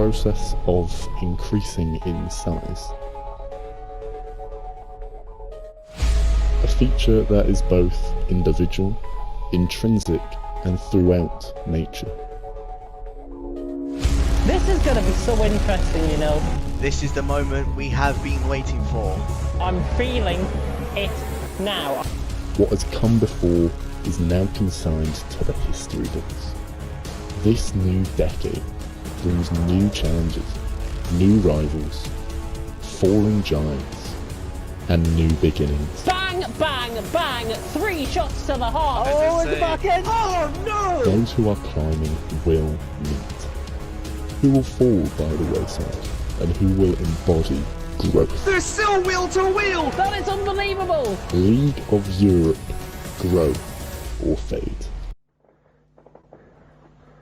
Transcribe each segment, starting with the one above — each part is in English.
process of increasing in size. A feature that is both individual, intrinsic, and throughout nature. This is going to be so interesting, you know. This is the moment we have been waiting for. I'm feeling it now. What has come before is now consigned to the history books. This new decade brings new challenges, new rivals, falling giants, and new beginnings. Bang, bang, bang! 3 shots to the heart. Oh, at the back end. Oh no! Those who are climbing will meet. Who will fall by the wayside, and who will embody growth. There's still wheel to wheel! That is unbelievable! League of Europe, grow or fade.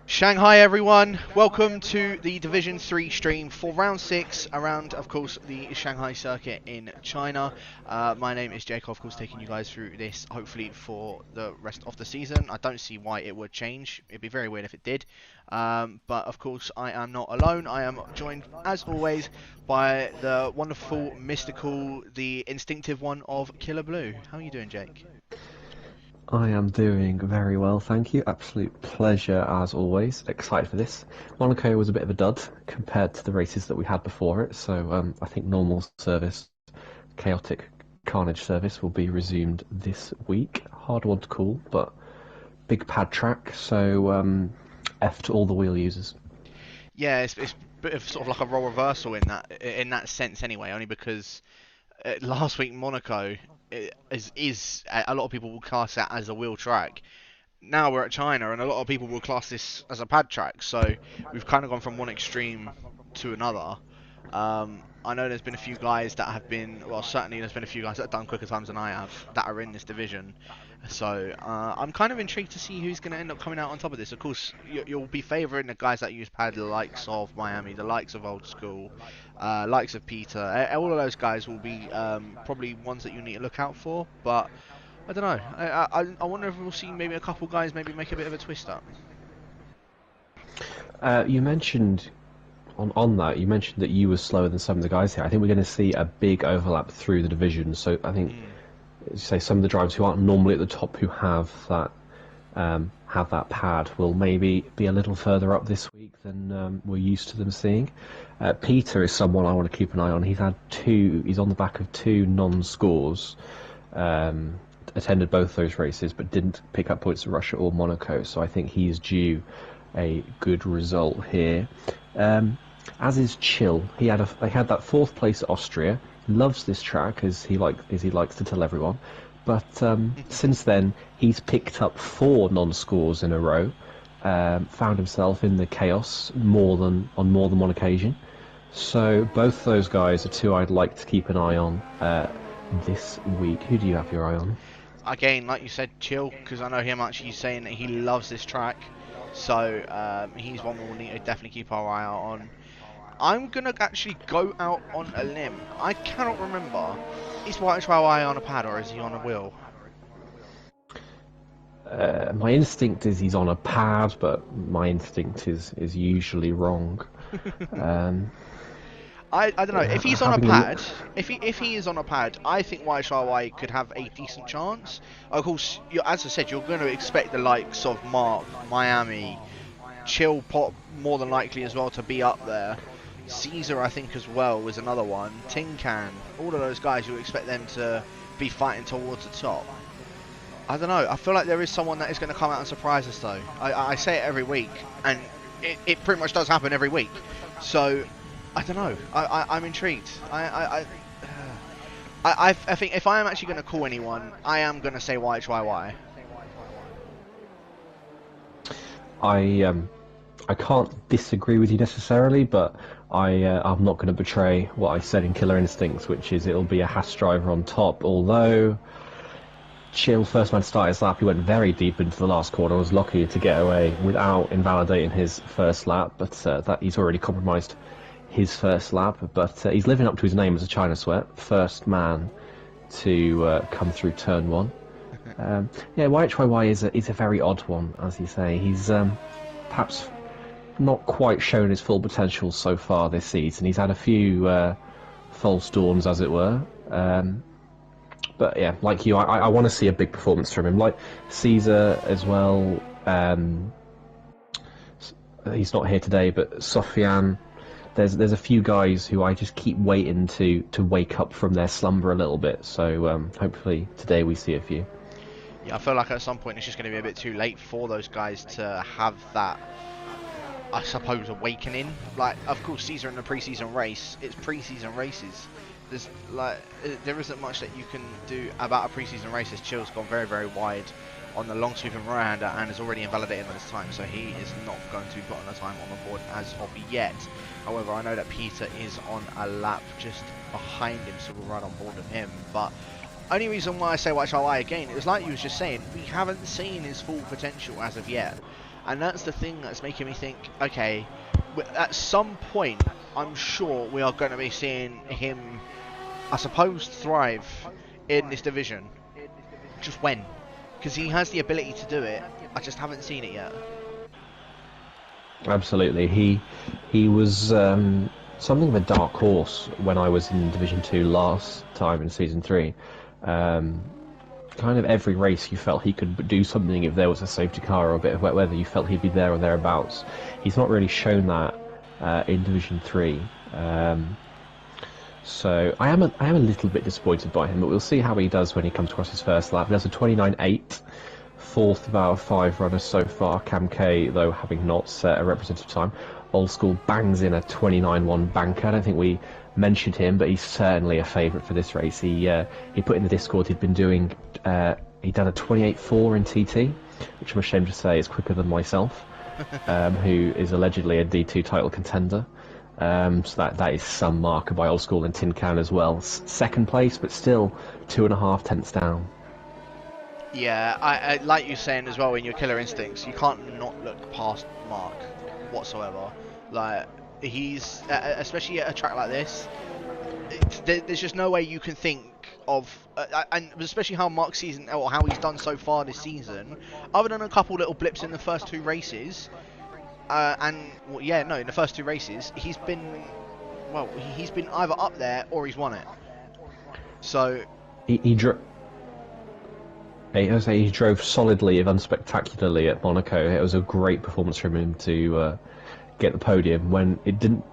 Shanghai everyone, welcome to the Division 3 stream for round 6 around, of course, the Shanghai circuit in China. My name is Jake, of course, taking you guys through this, hopefully for the rest of the season. I don't see why it would change. It'd be very weird if it did. But of course, I am not alone. I am joined, as always, by the wonderful, mystical, the instinctive one of Killer Blue. How are you doing, Jake? I am doing very well, thank you. Absolute pleasure as always. Excited for this. Monaco was a bit of a dud compared to the races that we had before it, so I think normal service, chaotic carnage service will be resumed this week. Hard one to call, but big pad track, so F to all the wheel users. Yeah, it's a bit of sort of like a role reversal in that sense anyway, only because last week Monaco is a lot of people will class that as a wheel track. Now we're at China and a lot of people will class this as a pad track, so we've kind of gone from one extreme to another. I know there's been a few guys that have been, well, certainly there's been a few guys that have done quicker times than I have that are in this division, so I'm kind of intrigued to see who's going to end up coming out on top of this. Of course, you'll be favouring the guys that use pad, the likes of Miami, the likes of Old School, likes of Peter. All of those guys will be probably ones that you need to look out for, but I don't know. I wonder if we'll see maybe a couple guys maybe make a bit of a twist up. You mentioned on that, you mentioned that you were slower than some of the guys here. I think we're going to see a big overlap through the division, so I think say some of the drivers who aren't normally at the top who have that pad will maybe be a little further up this week than we're used to them seeing. Peter is someone I want to keep an eye on. He's on the back of 2 non-scores, attended both those races but didn't pick up points at Russia or Monaco, so I think he's due a good result here. As is Chill. He had that 4th place at Austria. Loves this track as he likes to tell everyone, but since then he's picked up 4 non-scores in a row. Found himself in the chaos on more than one occasion. So both those guys are 2 I'd like to keep an eye on this week. Who do you have your eye on? Again, like you said, Chill, because I know him actually saying that he loves this track, so he's one we'll need to definitely keep our eye out on. I'm going to actually go out on a limb. I cannot remember. Is YHYY on a pad or is he on a wheel? My instinct is he's on a pad, but my instinct is usually wrong. I don't know. If he's on a pad, if he is on a pad, I think YHYY could have a decent chance. Of course, as I said, you're going to expect the likes of Mark, Miami, Chill Pop more than likely as well to be up there. Caesar, I think, as well, is another one. Tin Can, all of those guys, you expect them to be fighting towards the top. I don't know. I feel like there is someone that is going to come out and surprise us, though. I say it every week, and it pretty much does happen every week. So, I don't know. I'm intrigued. I think if I am actually going to call anyone, I am going to say YHYY. I can't disagree with you necessarily, but I'm not going to betray what I said in Killer Instincts, which is it'll be a Haas driver on top. Although Chill, first man to start his lap, he went very deep into the last corner. Was lucky to get away without invalidating his first lap, but that he's already compromised his first lap. But he's living up to his name as a China Sweat, first man to come through turn 1. Yeah, YHYY is a very odd one, as you say. He's perhaps not quite shown his full potential so far this season. He's had a few false dawns, as it were. But yeah, like you, I want to see a big performance from him. Like Caesar as well. He's not here today, but Sofiane. There's a few guys who I just keep waiting to wake up from their slumber a little bit. So hopefully today we see a few. Yeah, I feel like at some point it's just going to be a bit too late for those guys to have that, I suppose, awakening. Like, of course, Caesar in the pre-season race, it's pre-season races. There isn't much that you can do about a pre-season race. As Chill's gone very, very wide on the long sweep and right-hander and is already invalidated on his time, so he is not going to be put on the time on the board as of yet. However, I know that Peter is on a lap just behind him, so we'll ride on board with him. But only reason why I say watch our eye again is, like you was just saying, we haven't seen his full potential as of yet, and that's the thing that's making me think, okay, at some point I'm sure we are going to be seeing him, I suppose, thrive in this division. Just when? Because he has the ability to do it, I just haven't seen it yet. Absolutely, he was something of a dark horse when I was in Division 2 last time in Season 3. Kind of every race you felt he could do something if there was a safety car or a bit of wet weather. You felt he'd be there or thereabouts. He's not really shown that in Division 3. So I am a little bit disappointed by him, but we'll see how he does when he comes across his first lap. He does a 29.8, fourth of our 5 runners so far. Cam K, though, having not set a representative time. Old School bangs in a 29.1 banker. I don't think we mentioned him, but he's certainly a favourite for this race. He put in the Discord he'd been doing. He'd done a 28.4 in TT, which I'm ashamed to say is quicker than myself, who is allegedly a D2 title contender. So that is some marker by Old School and Tin Can as well. Second place, but still 2.5 tenths down. Yeah, I like you saying as well in your Killer Instincts, you can't not look past Mark whatsoever. Like, he's, especially at a track like this, there's just no way you can think of, and especially how Mark's season, or how he's done so far this season, other than a couple little blips in the first 2 races, in the first 2 races, he's been either up there or he's won it. So he drove solidly, if unspectacularly, at Monaco. It was a great performance from him to get the podium. When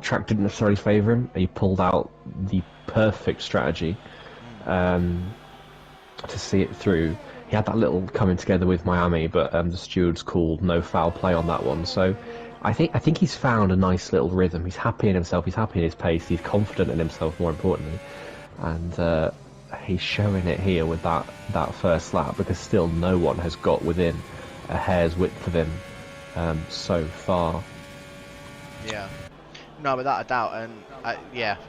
track didn't necessarily favour him, he pulled out the perfect strategy to see it through. He had that little coming together with Miami, but the stewards called no foul play on that one. So I think he's found a nice little rhythm. He's happy in himself. He's happy in his pace. He's confident in himself, more importantly, and he's showing it here with that first lap, because still no one has got within a hair's width of him so far. Yeah, no, without a doubt, and as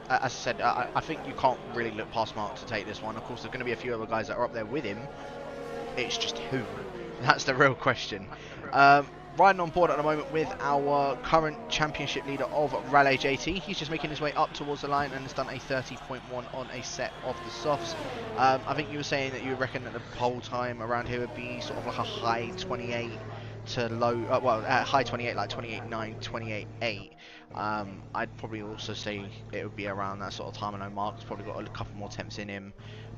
I said, I think you can't really look past Mark to take this one. Of course, there's going to be a few other guys that are up there with him. It's just who? That's the real question. Riding on board at the moment with our current championship leader of Raleigh JT. He's just making his way up towards the line and has done a 30.1 on a set of the softs. I think you were saying that you reckon that the pole time around here would be sort of like a high 28 to low, high 28, like 28.9, 28.8. I'd probably also say it would be around that sort of time. I know Mark's probably got a couple more temps in him.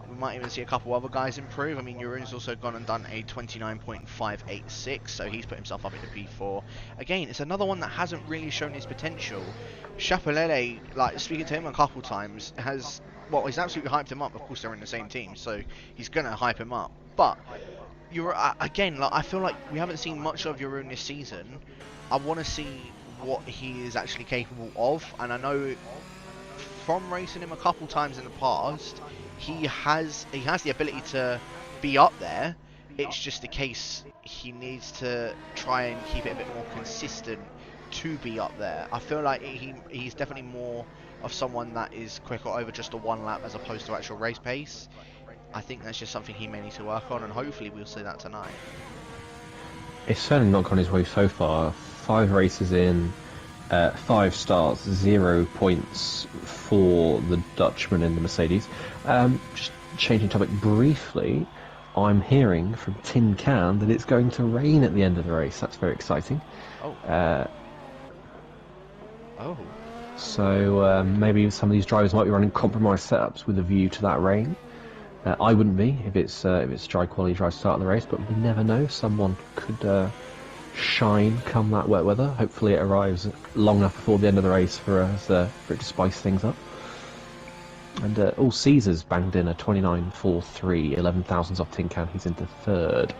We might even see a couple other guys improve. I mean, Jeroen's also gone and done a 29.586, so he's put himself up into P4. Again, it's another one that hasn't really shown his potential. Chapelele, like, speaking to him a couple times, he's absolutely hyped him up. Of course, they're in the same team, so he's going to hype him up. But, I feel like we haven't seen much of Jeroen this season. I want to see what he is actually capable of, and I know from racing him a couple times in the past, he has the ability to be up there. It's just the case he needs to try and keep it a bit more consistent to be up there. I feel like he's definitely more of someone that is quicker over just a one lap as opposed to actual race pace. I think that's just something he may need to work on, and hopefully we'll see that tonight. It's certainly not gone his way so far. 5 races in, 5 starts, 0 points for the Dutchman in the Mercedes. Just changing topic briefly, I'm hearing from Tin Can that it's going to rain at the end of the race. That's very exciting. Oh. So maybe some of these drivers might be running compromised setups with a view to that rain. I wouldn't be if it's dry quality drive to start the race, but we never know. Someone could shine come that wet weather. Hopefully it arrives long enough before the end of the race for it to spice things up. And all Caesar's banged in a 29.43, 11 thousandths off Tin Can. He's into third.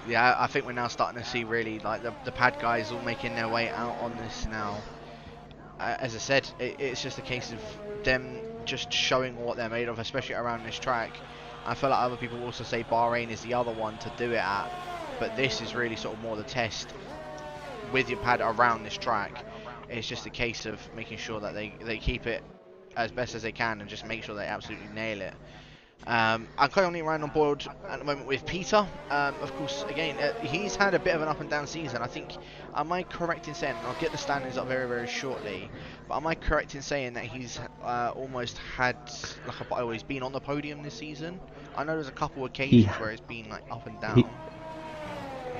Yeah, I think we're now starting to see really like the pad guys all making their way out on this now. As I said, it's just a case of them just showing what they're made of, especially around this track. I feel like other people also say Bahrain is the other one to do it at, but this is really sort of more the test with your pad around this track. It's just a case of making sure that they keep it as best as they can and just make sure they absolutely nail it. I'm currently around on board at the moment with Peter. Of course, again, he's had a bit of an up and down season. I think, am I correct in saying, and I'll get the standings up very, very shortly, but am I correct in saying that he's almost had, he's been on the podium this season? I know there's a couple of occasions where it's been like up and down.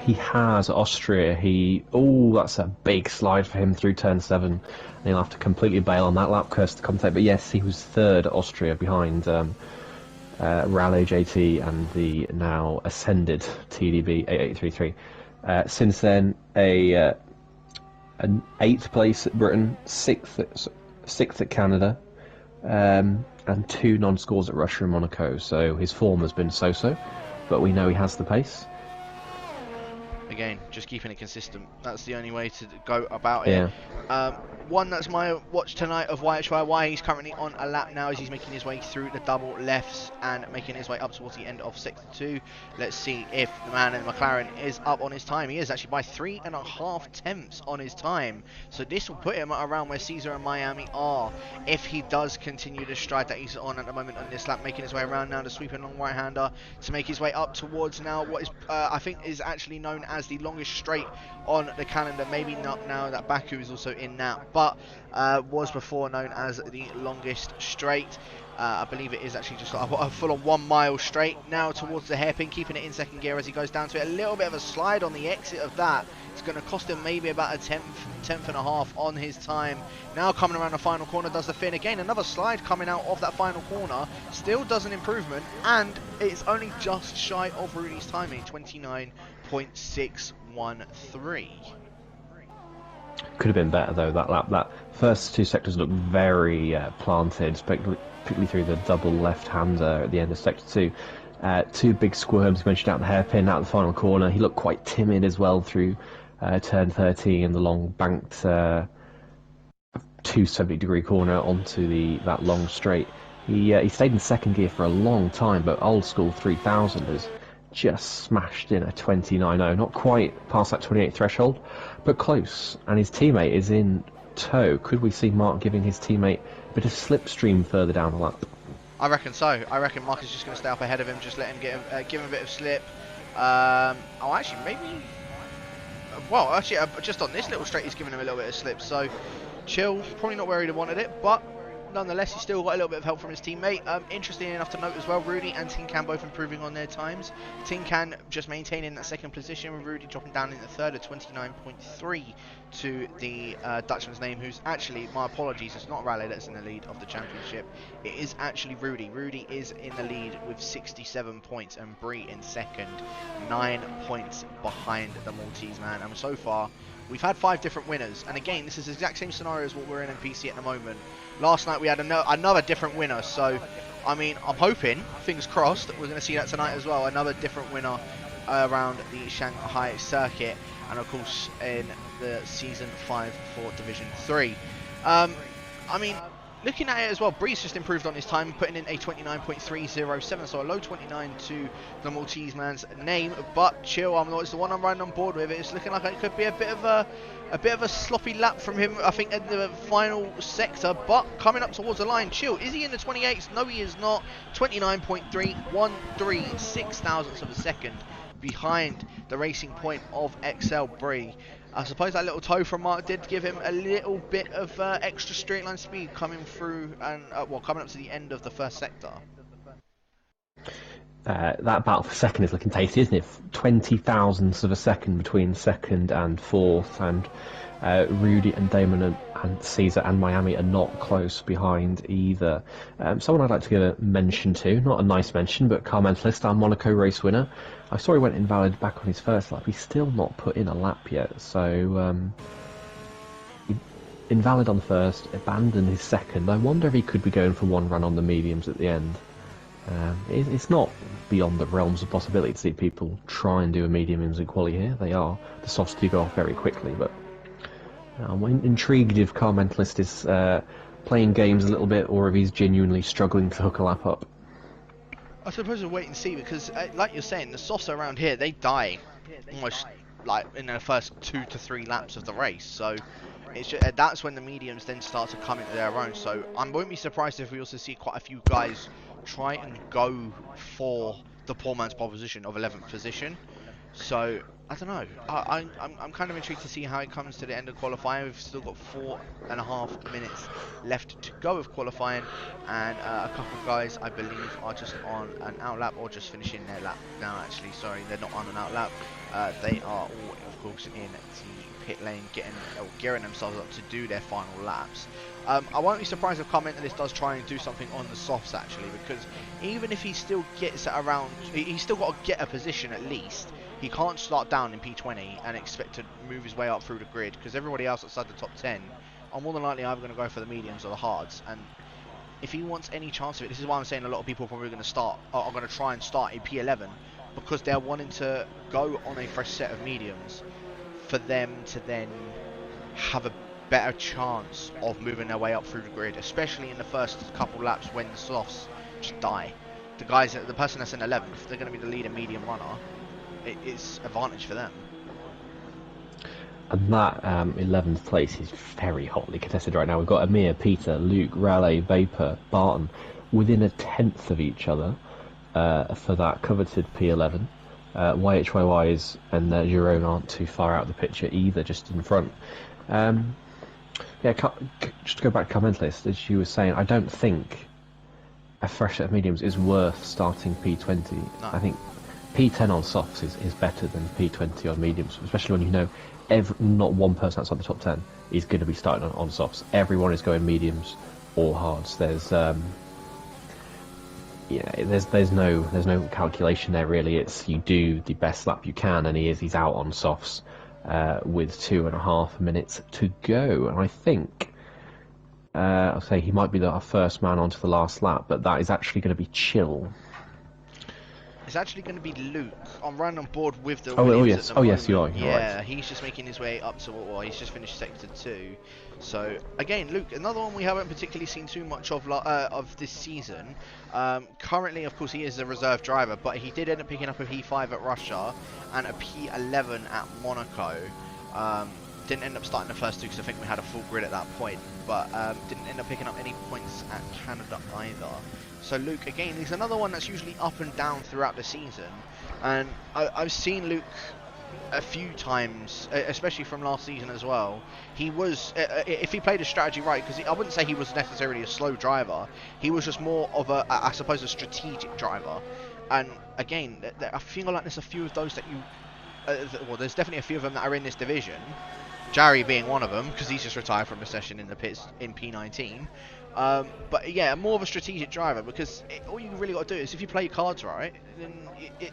He has Austria. That's a big slide for him through turn 7. And he'll have to completely bail on that lap, curse to commentate. But yes, he was third at Austria behind Raleigh JT and the now ascended TDB 8833. Since then, an 8th place at Britain, 6th at Canada, and 2 non-scores at Russia and Monaco. So his form has been so-so, but we know he has the pace. Again, just keeping it consistent. That's the only way to go about it. One that's my watch tonight of YHYY. He's currently on a lap now as he's making his way through the double lefts and making his way up towards the end of sector 2. Let's see if the man in the McLaren is up on his time. He is actually by 3.5 tenths on his time. So this will put him around where Caesar and Miami are if he does continue the stride that he's on at the moment on this lap, making his way around now, the sweeping long right-hander to make his way up towards now what is I think is actually known as the longest straight on the calendar. Maybe not now that Baku is also in that, but was before known as the longest straight. I believe it is actually just a full-on 1 mile straight now towards the hairpin, keeping it in second gear as he goes down to it. A little bit of a slide on the exit of that. It's going to cost him maybe about a tenth and a half on his time. Now coming around the final corner, does the fin again. Another slide coming out of that final corner. Still does an improvement, and it's only just shy of Rudy's timing, 29.613. Could have been better though, that lap. That first 2 sectors looked very planted, particularly through the double left-hander at the end of sector 2. 2 big squirms, you mentioned out the hairpin, out the final corner. He looked quite timid as well through turn 13 and the long banked 270-degree corner onto that long straight. He stayed in second gear for a long time, but old school 3000 has just smashed in a 29.0, not quite past that 28 threshold, but close. And his teammate is in tow. Could we see Mark giving his teammate a bit of slipstream further down the lap? I reckon so. I reckon Mark is just going to stay up ahead of him, just let him give him a bit of slip. Actually, maybe. Well, actually, just on this little straight, he's giving him a little bit of slip. So, chill. Probably not where he'd have wanted it, but nonetheless, he's still got a little bit of help from his teammate. Interesting enough to note as well, Rudy and Tin Can both improving on their times. Tin Can just maintaining that second position, with Rudy dropping down in the third at 29.3 to the Dutchman's name, who's actually, my apologies, it's not Raleigh that's in the lead of the championship. It is actually Rudy. Rudy is in the lead with 67 points and Bree in second, 9 points behind the Maltese man. And so far, we've had 5 different winners. And again, this is the exact same scenario as what we're in PC at the moment. Last night we had another different winner, so I mean, I'm hoping, fingers crossed, we're going to see that tonight as well. Another different winner around the Shanghai circuit, and of course in the season 5 for Division 3. I mean, looking at it as well, Breeze just improved on his time, putting in a 29.307, so a low 29 to the Maltese man's name. But chill, it's the one I'm riding on board with. It's looking like it could be a bit of a sloppy lap from him, I think, in the final sector. But coming up towards the line, chill. Is he in the 28s? No, he is not. 29.313, 6 thousandths of a second behind the racing point of XL Bree. I suppose that little toe from Mark did give him a little bit of extra straight line speed coming through and coming up to the end of the first sector. that battle for second is looking tasty, isn't it? 20 thousandths of a second between second and fourth, and Rudy and Damon and Caesar and Miami are not close behind either. Someone I'd like to give a mention to, not a nice mention, but car mentalist, our Monaco race winner. I saw he went invalid back on his first lap. He's still not put in a lap yet, so he invalid on the first, abandoned his second. I wonder if he could be going for one run on the mediums at the end. It's not beyond the realms of possibility to see people try and do a medium in quali here. They are. The softs do go off very quickly, but I'm intrigued if Car Mentalist is playing games a little bit, or if he's genuinely struggling to hook a lap up. I suppose we'll wait and see, because like you're saying, the softs around here, they die almost like in the first 2 to 3 laps of the race, so it's just, that's when the mediums then start to come into their own. So I won't be surprised if we also see quite a few guys try and go for the poor man's pole position of 11th position. So I don't know, I'm kind of intrigued to see how it comes to the end of qualifying. We've still got 4.5 minutes left to go of qualifying, and a couple of guys I believe are just on an outlap or just finishing their lap now. Actually, sorry, they're not on an outlap. They are all of course in the pit lane, gearing themselves up to do their final laps. I won't be surprised if Car Mentalist does try and do something on the softs actually, because even if he still gets it around, he's still got to get a position at least. He can't start down in P20 and expect to move his way up through the grid, because everybody else outside the top 10 are more than likely either going to go for the mediums or the hards. And if he wants any chance of it, this is why I'm saying a lot of people are probably going to are going to try and start in P11, because they're wanting to go on a fresh set of mediums for them to then have a better chance of moving their way up through the grid, especially in the first couple laps when the softs just die. The person that's in 11th, they're going to be the leader medium runner. It's advantage for them. And that 11th place is very hotly contested right now. We've got Amir, Peter, Luke, Raleigh, Vapor, Barton within a tenth of each other for that coveted P11. YHYYs and Jerome aren't too far out of the picture either, just in front. Just to go back to Car Mentalist, as you were saying, I don't think a fresh set of mediums is worth starting P20. No. I think P10 on softs is better than P20 on mediums, especially when you know not one person outside the top 10 is going to be starting on softs. Everyone is going mediums or hards. There's no calculation there really. It's you do the best lap you can, and he's out on softs with 2.5 minutes to go. And I think I'll say he might be our first man onto the last lap, but that is actually going to be Chill. It's actually going to be Luke. I'm running on board with the yes, you are. Yeah, right. He's just making his way up to he's just finished sector 2. So again, Luke, another one we haven't particularly seen too much of this season. Currently, of course, he is a reserve driver, but he did end up picking up a P5 at Russia and a P11 at Monaco. Didn't end up starting the first 2 because I think we had a full grid at that point, but didn't end up picking up any points at Canada either. So Luke, again, he's another one that's usually up and down throughout the season, and I've seen Luke a few times, especially from last season as well. He was, if he played his strategy right, because I wouldn't say he was necessarily a slow driver, he was just more of I suppose, a strategic driver. And again, I feel like there's a few of those that there's definitely a few of them that are in this division. Jarry being one of them, because he's just retired from the session in the pits in P19. But yeah, more of a strategic driver, because all you really got to do is if you play your cards right, then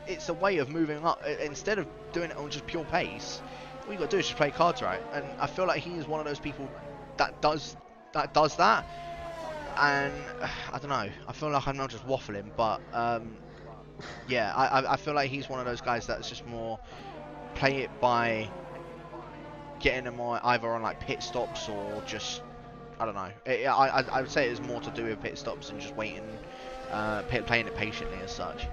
it's a way of moving up. Instead of doing it on just pure pace, all you got to do is just play cards right. And I feel like he is one of those people that does that. And I don't know, I feel like I'm not just waffling, but yeah, I feel like he's one of those guys that's just more play it by getting them either on like pit stops or just, I don't know. I would say it's more to do with pit stops and just waiting, playing it patiently as such.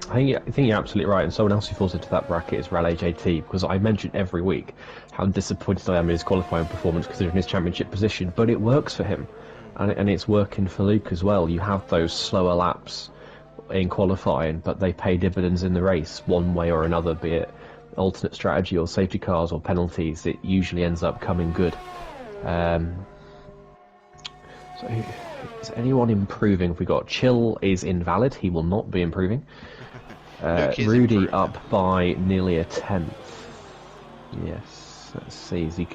I think you're absolutely right, and someone else who falls into that bracket is Raleigh JT, because I mention every week how disappointed I am in his qualifying performance considering his championship position, but it works for him, and it's working for Luke as well. You have those slower laps in qualifying, but they pay dividends in the race one way or another, be it alternate strategy or safety cars or penalties. It usually ends up coming good. So, is anyone improving? We got Chill is invalid. He will not be improving. Luke is Rudy improving. up by nearly a tenth. Yes, let's see as he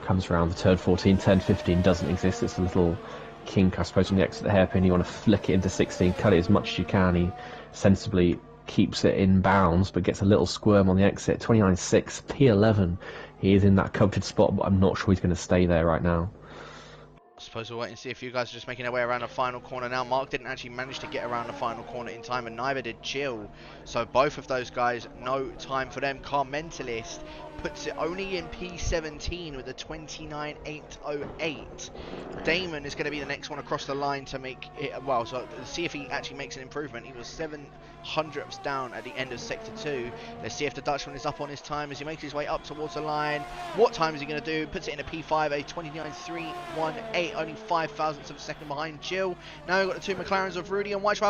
comes around the turn 14. Turn 15 doesn't exist. It's a little kink, I suppose, on the exit the hairpin. You want to flick it into 16, cut it as much as you can. He sensibly keeps it in bounds, but gets a little squirm on the exit. 29.6, P11. He is in that coveted spot, but I'm not sure he's going to stay there right now. I suppose we'll wait and see if you guys are just making their way around the final corner now. Mark didn't actually manage to get around the final corner in time, and neither did Chill. So both of those guys, no time for them. Car Mentalist puts it only in P17 with a 29.808. Damon is going to be the next one across the line to make it, well, so see if he actually makes an improvement. He was 700ths down at the end of Sector 2. Let's see if the Dutchman is up on his time as he makes his way up towards the line. What time is he going to do? Puts it in a P5, a 29.318, only 5 thousandths of a second behind Chill. Now we've got the two McLarens of Rudy and White.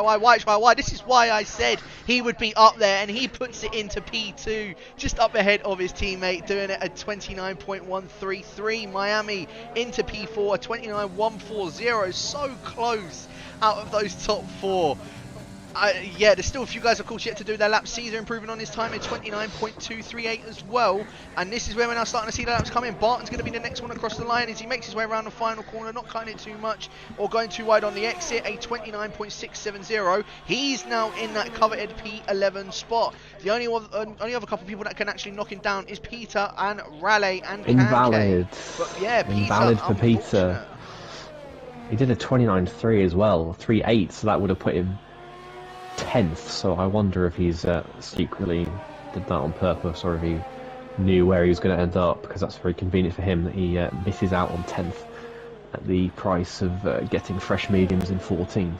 This is why I said he would be up there, and he puts it into P2, just up ahead of his teammate, doing it at 29.133. Miami into P4, a 29.140, so close out of those top four. Yeah, there's still a few guys, of course, yet to do their laps. Caesar improving on his time at 29.238 as well. And this is where we're now starting to see the laps come in. Barton's going to be the next one across the line as he makes his way around the final corner, not cutting it too much or going too wide on the exit. A 29.670. He's now in that coveted P11 spot. The only other couple of people that can actually knock him down is Peter and Raleigh and Invalid. But yeah, Peter, invalid for Peter. He did a 29.3 as well, 3.8, so that would have put him 10th, so I wonder if he's secretly did that on purpose or if he knew where he was going to end up, because that's very convenient for him that he misses out on 10th at the price of getting fresh mediums in 14th.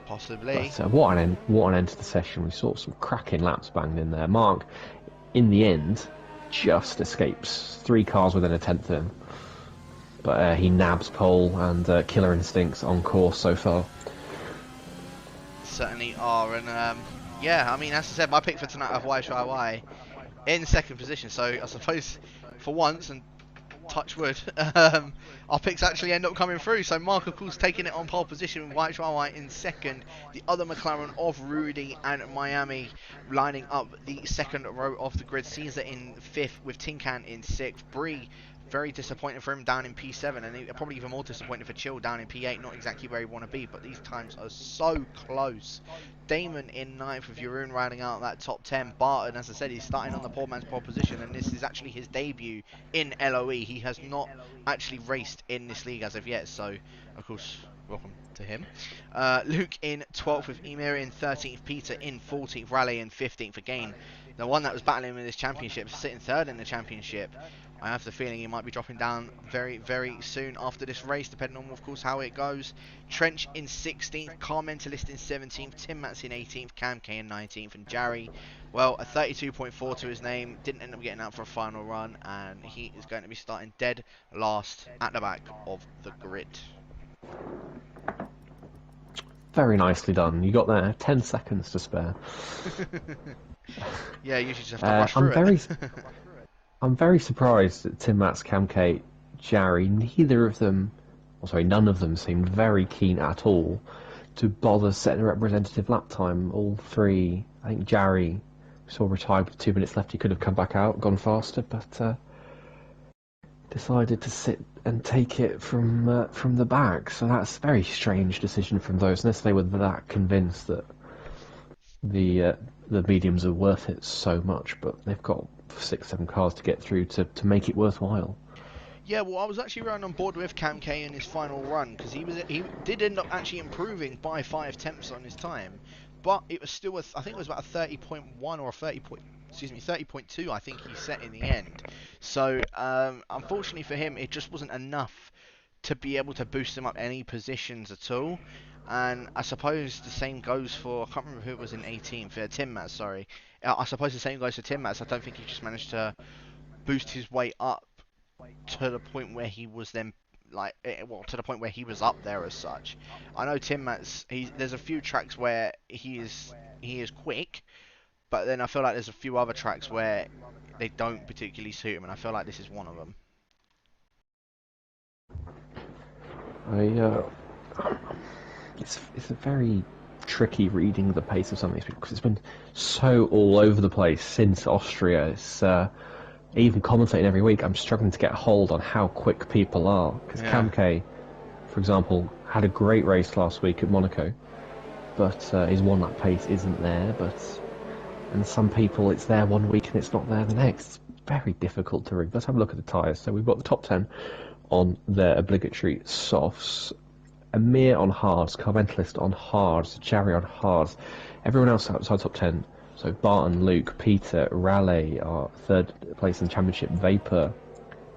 Possibly. But what an end to the session. We saw some cracking laps banged in there. Mark, in the end, just escapes 3 cars within a 10th in, but he nabs pole and Killer Instincts on course so far. Certainly are, and yeah, I mean, as I said, my pick for tonight of YSHY in second position, so I suppose for once, and touch wood, our picks actually end up coming through. So Mark, of course, taking it on pole position with YSHY in second, the other McLaren of Rudy and Miami lining up the second row of the grid. Caesar in fifth with Tin Can in sixth. Bree, very disappointing for him down in P7, and probably even more disappointing for Chill down in P8. Not exactly where he want to be, but these times are so close. Damon in ninth with Jeroen rounding out that top 10. Barton, as I said, he's starting on the poor man's pole position, and this is actually his debut in LOE. He has not actually raced in this league as of yet, so of course, welcome to him. Luke in 12th with Emir in 13th, Peter in 14th, Raleigh in 15th. Again, the one that was battling with this championship, sitting third in the championship. I have the feeling he might be dropping down very, very soon after this race, depending on, of course, how it goes. Trench in 16th, Car Mentalist in 17th, Tim Mats in 18th, Cam K in 19th, and Jarry, well, a 32.4 to his name, didn't end up getting out for a final run, and he is going to be starting dead last at the back of the grid. Very nicely done. You got there 10 seconds to spare. Yeah, you usually just have to rush through it. I'm very surprised that Tim Mats, Cam K, Jarry, none of them seemed very keen at all to bother setting a representative lap time. All three, I think Jarry saw retired with 2 minutes left. He could have come back out, gone faster, but decided to sit and take it from the back. So that's a very strange decision from those, unless they were that convinced that the mediums are worth it so much. But they've got 6-7 cars to get through to make it worthwhile. Yeah, well, I was actually running on board with Cam K in his final run, because he did end up actually improving by 5 tenths on his time, but it was still I think it was about a 30.1 or a 30.2 I think he set in the end. So unfortunately for him, it just wasn't enough to be able to boost him up any positions at all. And I suppose the same goes for, I can't remember who it was in 18th, Tim Mats, sorry. I suppose the same goes for Tim Mats. I don't think he just managed to boost his way up to the point where he was then, to the point where he was up there as such. I know Tim Mats, there's a few tracks where he is quick, but then I feel like there's a few other tracks where they don't particularly suit him, and I feel like this is one of them. It's a very tricky reading the pace of some of these people because it's been so all over the place since Austria. It's even commentating every week. I'm struggling to get a hold on how quick people are because Kamke, for example, had a great race last week at Monaco, but his one-lap pace isn't there. And some people, it's there one week and it's not there the next. It's very difficult to read. Let's have a look at the tyres. So we've got the top 10 on their obligatory softs. Amir on hards, Carventalist on hards, Jarry on hards. Everyone else outside top 10. So Barton, Luke, Peter, Raleigh are third place in the championship. Vapor,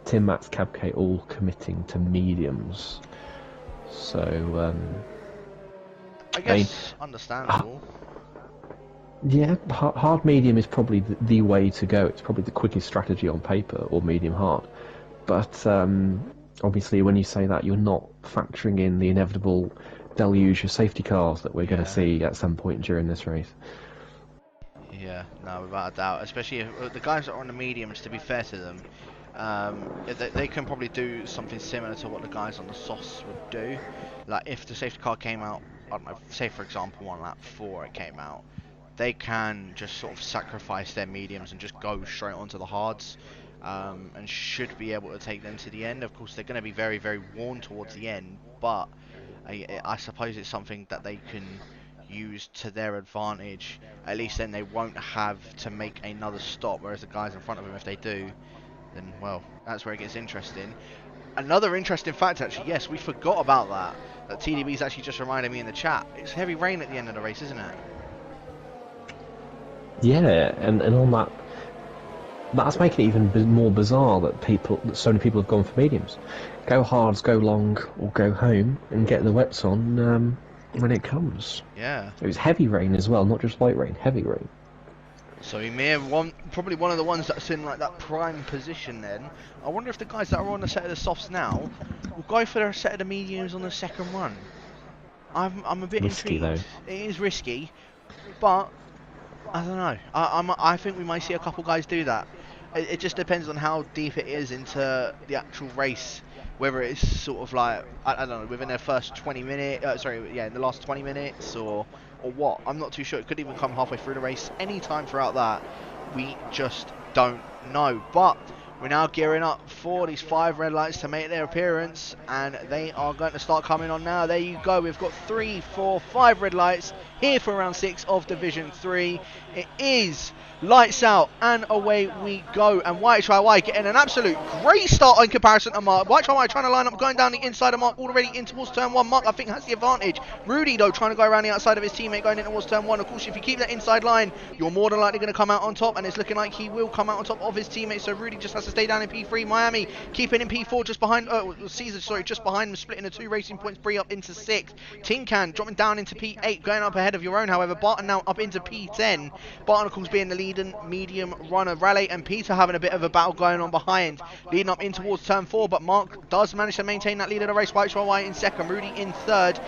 Tim, Mats, Cabke all committing to mediums. So, I guess understandable. Yeah, hard medium is probably the way to go. It's probably the quickest strategy on paper, or medium hard. But obviously, when you say that, you're not factoring in the inevitable deluge of safety cars that we're going to see at some point during this race. Yeah, no, without a doubt. Especially if, the guys that are on the mediums, to be fair to them, they can probably do something similar to what the guys on the softs would do. Like if the safety car came out, I don't know, say for example on lap 4 it came out, they can just sort of sacrifice their mediums and just go straight onto the hards, and should be able to take them to the end. Of course, they're going to be very, very worn towards the end, but I suppose it's something that they can use to their advantage. At least then they won't have to make another stop, whereas the guys in front of them, if they do, then, well, that's where it gets interesting. Another interesting fact, actually, yes, we forgot about that TDB's actually just reminded me in the chat. It's heavy rain at the end of the race, isn't it? Yeah, and on that's making it even more bizarre that so many people have gone for mediums. Go hards, go long, or go home and get the wets on when it comes. Yeah. It was heavy rain as well, not just light rain, heavy rain. So Emir, probably one of the ones that's in like that prime position then. I wonder if the guys that are on the set of the softs now will go for their set of the mediums on the second run. I'm a bit risky, intrigued. Though. It is risky, but I don't know. I think we might see a couple guys do that. It just depends on how deep it is into the actual race. Whether it's sort of like, I don't know, within their first 20 minutes, in the last 20 minutes or what. I'm not too sure. It could even come halfway through the race. Any time throughout that, we just don't know. But we're now gearing up for these 5 red lights to make their appearance, and they are going to start coming on now. There you go. We've got 3, 4, 5 red lights here for round 6 of Division 3. It is lights out and away we go, and YHYY getting an absolute great start in comparison to Mark. YHYY trying to line up, going down the inside of Mark, already in towards turn 1. Mark, I think, has the advantage. Rudy, though, trying to go around the outside of his teammate, going in towards turn 1. Of course, if you keep that inside line, you're more than likely going to come out on top, and it's looking like he will come out on top of his teammate, so Rudy just has to stay down in P3. Miami keeping in P4 just behind, Caesar, sorry, just behind them, splitting the 2 racing points. Bree up into 6th. Tin Can dropping down into P8, going up ahead of your own, however. Barton now up into P10. Barton, of course, being the leading medium runner. Raleigh and Peter having a bit of a battle going on behind, leading up in towards turn 4, but Mark does manage to maintain that lead of the race. YHYY in 2nd, Rudy in 3rd.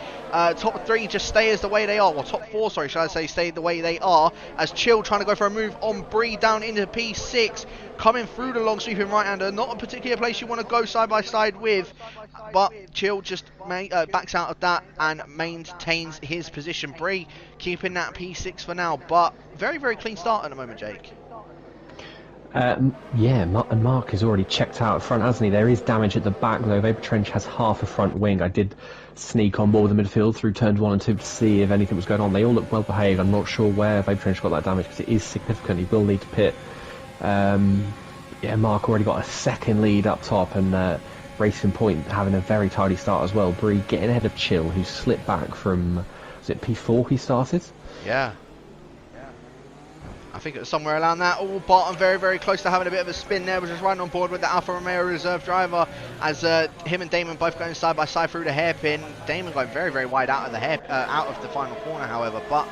Top 3 just stay as the way they are, well, top 4, sorry, should I say, stay the way they are, as Chill trying to go for a move on Bree down into P6, coming through the long sweeping right-hander. Not a particular place you want to go side by side with, but Chill just backs out of that and maintains his position. Bree keeping that P6 for now, but very, very clean start at the moment, Jake. Yeah, and Mark has already checked out front, hasn't he? There is damage at the back, though. Vapor Trench has half a front wing. I did sneak on board the midfield through turns 1 and 2 to see if anything was going on. They all look well behaved. I'm not sure where Vapor Trench got that damage, because it is significant. He will need to pit. Yeah, Mark already got a 2nd lead up top, and Racing Point having a very tidy start as well. Bree getting ahead of Chill, who slipped back from, was it P4 he started? Yeah. I think it was somewhere around that. Oh, Barton very, very close to having a bit of a spin there. Was just running on board with the Alfa Romeo reserve driver, as him and Damon both going side by side through the hairpin. Damon going very, very wide out of the out of the final corner, however. But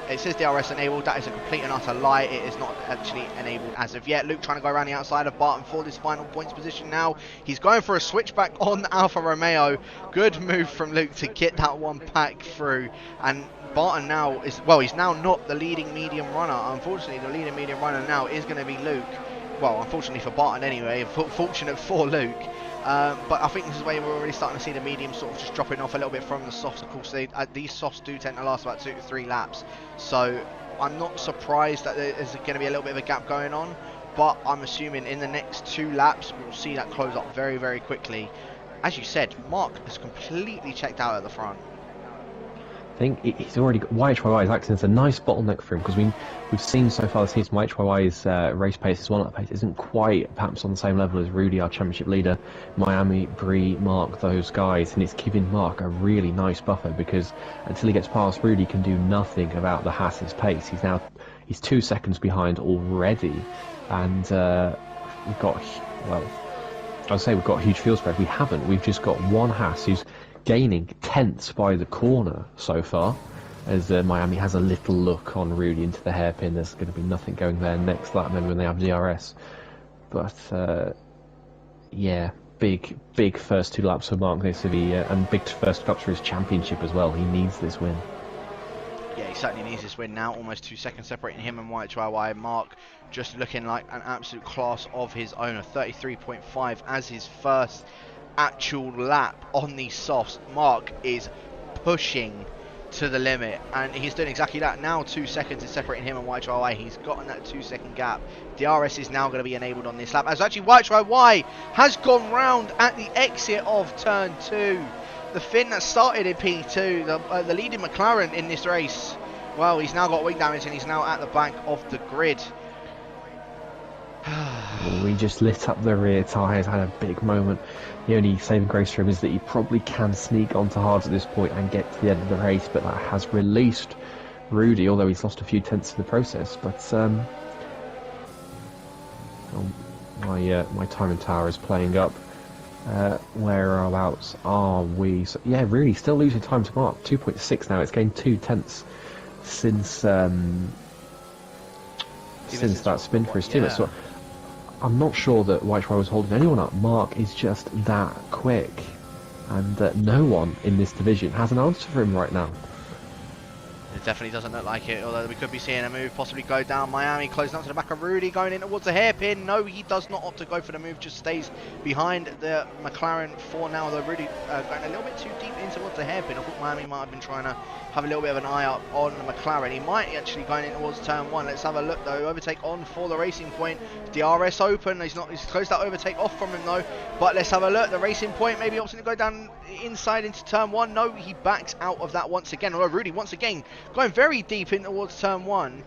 it says DRS enabled. That is a complete and utter lie. It is not actually enabled as of yet. Luke trying to go around the outside of Barton for this final points position now. He's going for a switchback on the Alfa Romeo. Good move from Luke to get that one pack through. And Barton now is, well, he's now not the leading medium runner. Unfortunately, the leading medium runner now is going to be Luke. Well, unfortunately for Barton anyway, fortunate for Luke. But I think this is where we're already starting to see the medium sort of just dropping off a little bit from the softs. Of course, these softs do tend to last about 2 to 3 laps, so I'm not surprised that there's going to be a little bit of a gap going on. But I'm assuming in the next 2 laps we'll see that close up very, very quickly. As you said, Mark has completely checked out at the front. I think he's already got YHYY is acting as a nice bottleneck for him, because we've seen so far this season YHYY's race pace, his one-lap pace, isn't quite perhaps on the same level as Rudy, our championship leader, Miami, Bree, Mark, those guys, and it's giving Mark a really nice buffer, because until he gets past Rudy, can do nothing about the Haas's pace. He's 2 seconds behind already, and we've got, well, I'd say we've got a huge field spread. We haven't. We've just got one Haas who's gaining tenths by the corner so far, as Miami has a little look on Rudy into the hairpin. There's going to be nothing going there next lap, maybe when they have DRS. But yeah, big first 2 laps for Mark this and big first laps for his championship as well. He needs this win. Yeah, he certainly needs this win now. Almost 2 seconds separating him and YHYY. Mark just looking like an absolute class of his own. A 33.5 as his first actual lap on these softs. Mark is pushing to the limit, and he's doing exactly that. Now 2 seconds is separating him and YHYY. He's gotten that 2-second gap. DRS is now going to be enabled on this lap, as actually YHYY has gone round at the exit of turn 2. The Finn that started in P2, the leading McLaren in this race, well, he's now got wing damage and he's now at the back of the grid. We just lit up the rear tyres, had a big moment. The only saving grace for him is that he probably can sneak onto hards at this point and get to the end of the race, but that has released Rudy, although he's lost a few tenths in the process. But my timing tower is playing up. Whereabouts are we? So, yeah, really still losing time to Mark. 2.6 now. It's gained 2 tenths since that spin for his teammate. So I'm not sure that YHYY was holding anyone up. Mark is just that quick, and no one in this division has an answer for him right now. It definitely doesn't look like it, although we could be seeing a move possibly go down. Miami closing up to the back of Rudy, going in towards the hairpin. No, he does not opt to go for the move, just stays behind the McLaren for now, though Rudy going a little bit too deep in towards the hairpin. I thought Miami might have been trying to have a little bit of an eye up on the McLaren. He might actually going in towards turn 1. Let's have a look though. Overtake on for the Racing Point. DRS open. He's closed that overtake off from him though. But let's have a look. The Racing Point maybe opting to go down inside into turn 1. No, he backs out of that once again. Although Rudy once again going very deep in towards turn 1.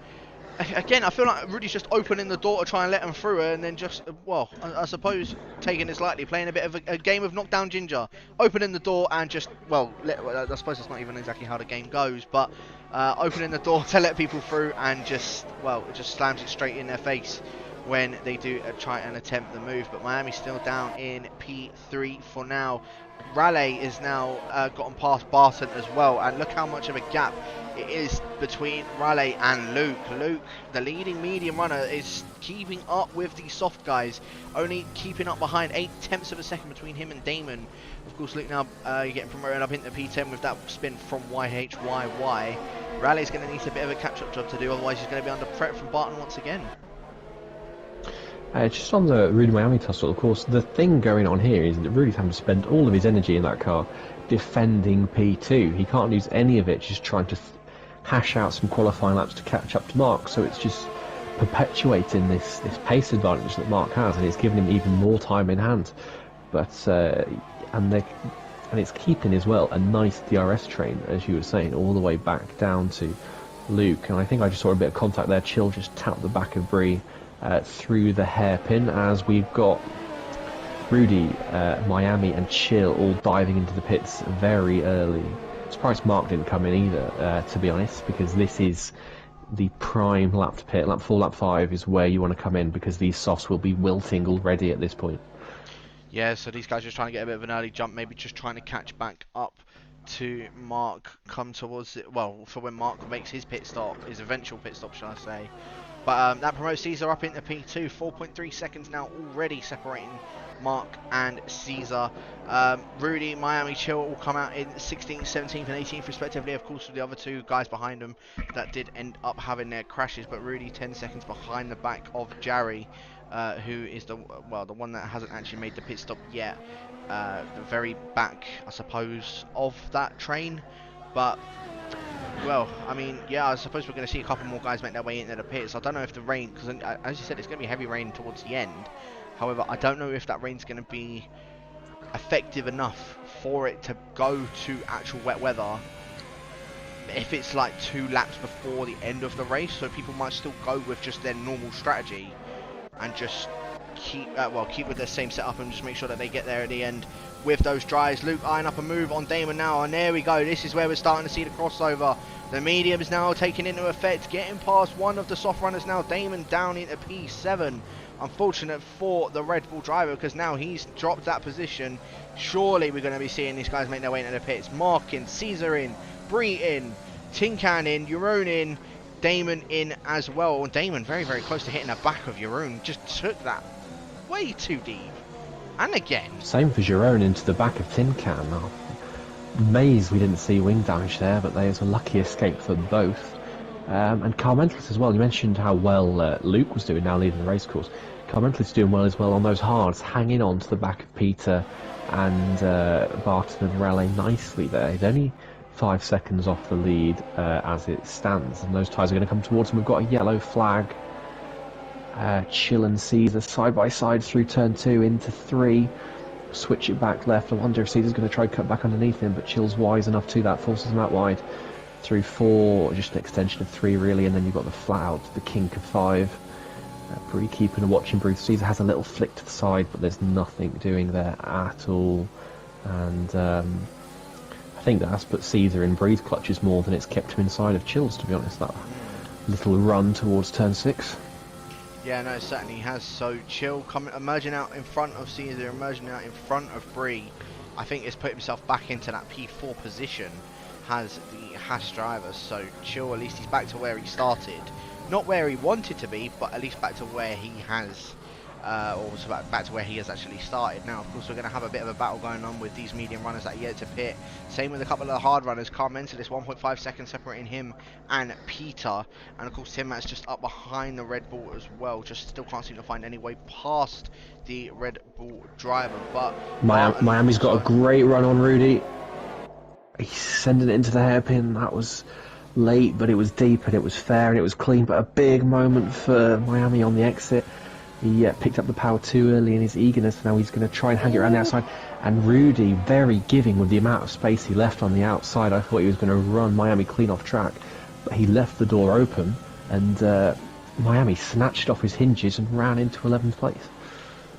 Again, I feel like Rudy's just opening the door to try and let him through, and then just, well, I suppose taking this lightly, playing a bit of a game of knockdown ginger, opening the door and just, well, I suppose that's not even exactly how the game goes, but opening the door to let people through and just, well, it just slams it straight in their face when they do try and attempt the move. But Miami's still down in P3 for now. Raleigh is now gotten past Barton as well, and look how much of a gap it is between Raleigh and Luke. Luke, the leading medium runner, is keeping up with the soft guys, only keeping up behind 0.8 of a second between him and Damon. Of course, Luke now getting promoted up into P10 with that spin from YHYY. Raleigh's going to need a bit of a catch-up job to do, otherwise he's going to be under threat from Barton once again. Just on the Rudy Miami tussle, of course, the thing going on here is that Rudy's having to spend all of his energy in that car defending P2. He can't use any of it just trying to hash out some qualifying laps to catch up to Mark, so it's just perpetuating this pace advantage that Mark has, and it's giving him even more time in hand. But and it's keeping as well a nice DRS train, as you were saying, all the way back down to Luke. And I think I just saw a bit of contact there. Chill just tapped the back of Bree through the hairpin, as we've got Rudy, Miami and Chill all diving into the pits very early. Surprised Mark didn't come in either, to be honest, because this is the prime lap to pit. Lap 4, lap 5 is where you want to come in, because these softs will be wilting already at this point. Yeah, so these guys are just trying to get a bit of an early jump, maybe just trying to catch back up to Mark, come towards it, well, for when Mark makes his pit stop, his eventual pit stop, shall I say. But that promotes Caesar up into P2. 4.3 seconds now already separating Mark and Caesar. Rudy, Miami, Chill all come out in 16th, 17th, and 18th respectively. Of course, with the other two guys behind them that did end up having their crashes. But Rudy 10 seconds behind the back of Jarry, who is the one that hasn't actually made the pit stop yet. The very back, I suppose, of that train. But well, I mean, yeah, I suppose we're going to see a couple more guys make their way into the pits. I don't know if the rain, because as you said, it's going to be heavy rain towards the end. However, I don't know if that rain's going to be effective enough for it to go to actual wet weather if it's like 2 laps before the end of the race. So people might still go with just their normal strategy and just keep with the same setup and just make sure that they get there at the end with those dries. Luke eyeing up a move on Damon now, and there we go. This is where we're starting to see the crossover. The medium is now taking into effect, getting past one of the soft runners now. Damon down into P7. Unfortunate for the Red Bull driver, because now he's dropped that position. Surely we're going to be seeing these guys make their way into the pits. Mark in, Caesar in, Bree in, Tin Can in, Jeroen in, Damon in as well. And Damon very, very close to hitting the back of Jeroen. Just took that way too deep. And again. Same for Jeroen into the back of Tin Can. Oh, amazed we didn't see wing damage there, but there's a lucky escape for both. And Carl Mentelis as well. You mentioned how well Luke was doing now leading the race course. Carl Mentelis doing well as well on those hards, hanging on to the back of Peter and Barton and Raleigh nicely there. He's only 5 seconds off the lead as it stands, and those tyres are going to come towards him. We've got a yellow flag. Chill and Caesar side by side through turn 2 into 3. Switch it back left. I wonder if Caesar's going to try cut back underneath him, but Chill's wise enough to that, forces him out wide. Through 4, just an extension of 3 really, and then you've got the flat out, the kink of 5. Bree keeping a watching brief. Caesar has a little flick to the side, but there's nothing doing there at all. And I think that's put Caesar in Bree's clutches more than it's kept him inside of Chill's, to be honest, that little run towards turn 6. Yeah, no, it certainly has. So Chill emerging out in front of Caesar, emerging out in front of Bree. I think it's put himself back into that P4 position, has the Haas driver. So Chill, at least he's back to where he started. Not where he wanted to be, but at least back to where he has, back to where he has actually started. Now, of course, we're going to have a bit of a battle going on with these medium runners that are yet to pit. Same with a couple of the hard runners. Carl Mentelis, 1.5 seconds separating him and Peter. And, of course, Tim Matt's just up behind the Red Bull as well. Just still can't seem to find any way past the Red Bull driver. But Miami's got a great run on Rudy. He's sending it into the hairpin. That was late, but it was deep and it was fair and it was clean, but a big moment for Miami on the exit. He picked up the power too early in his eagerness. Now he's going to try and hang it around the outside, and Rudy very giving with the amount of space he left on the outside. I thought he was going to run Miami clean off track, but he left the door open, and Miami snatched off his hinges and ran into 11th place.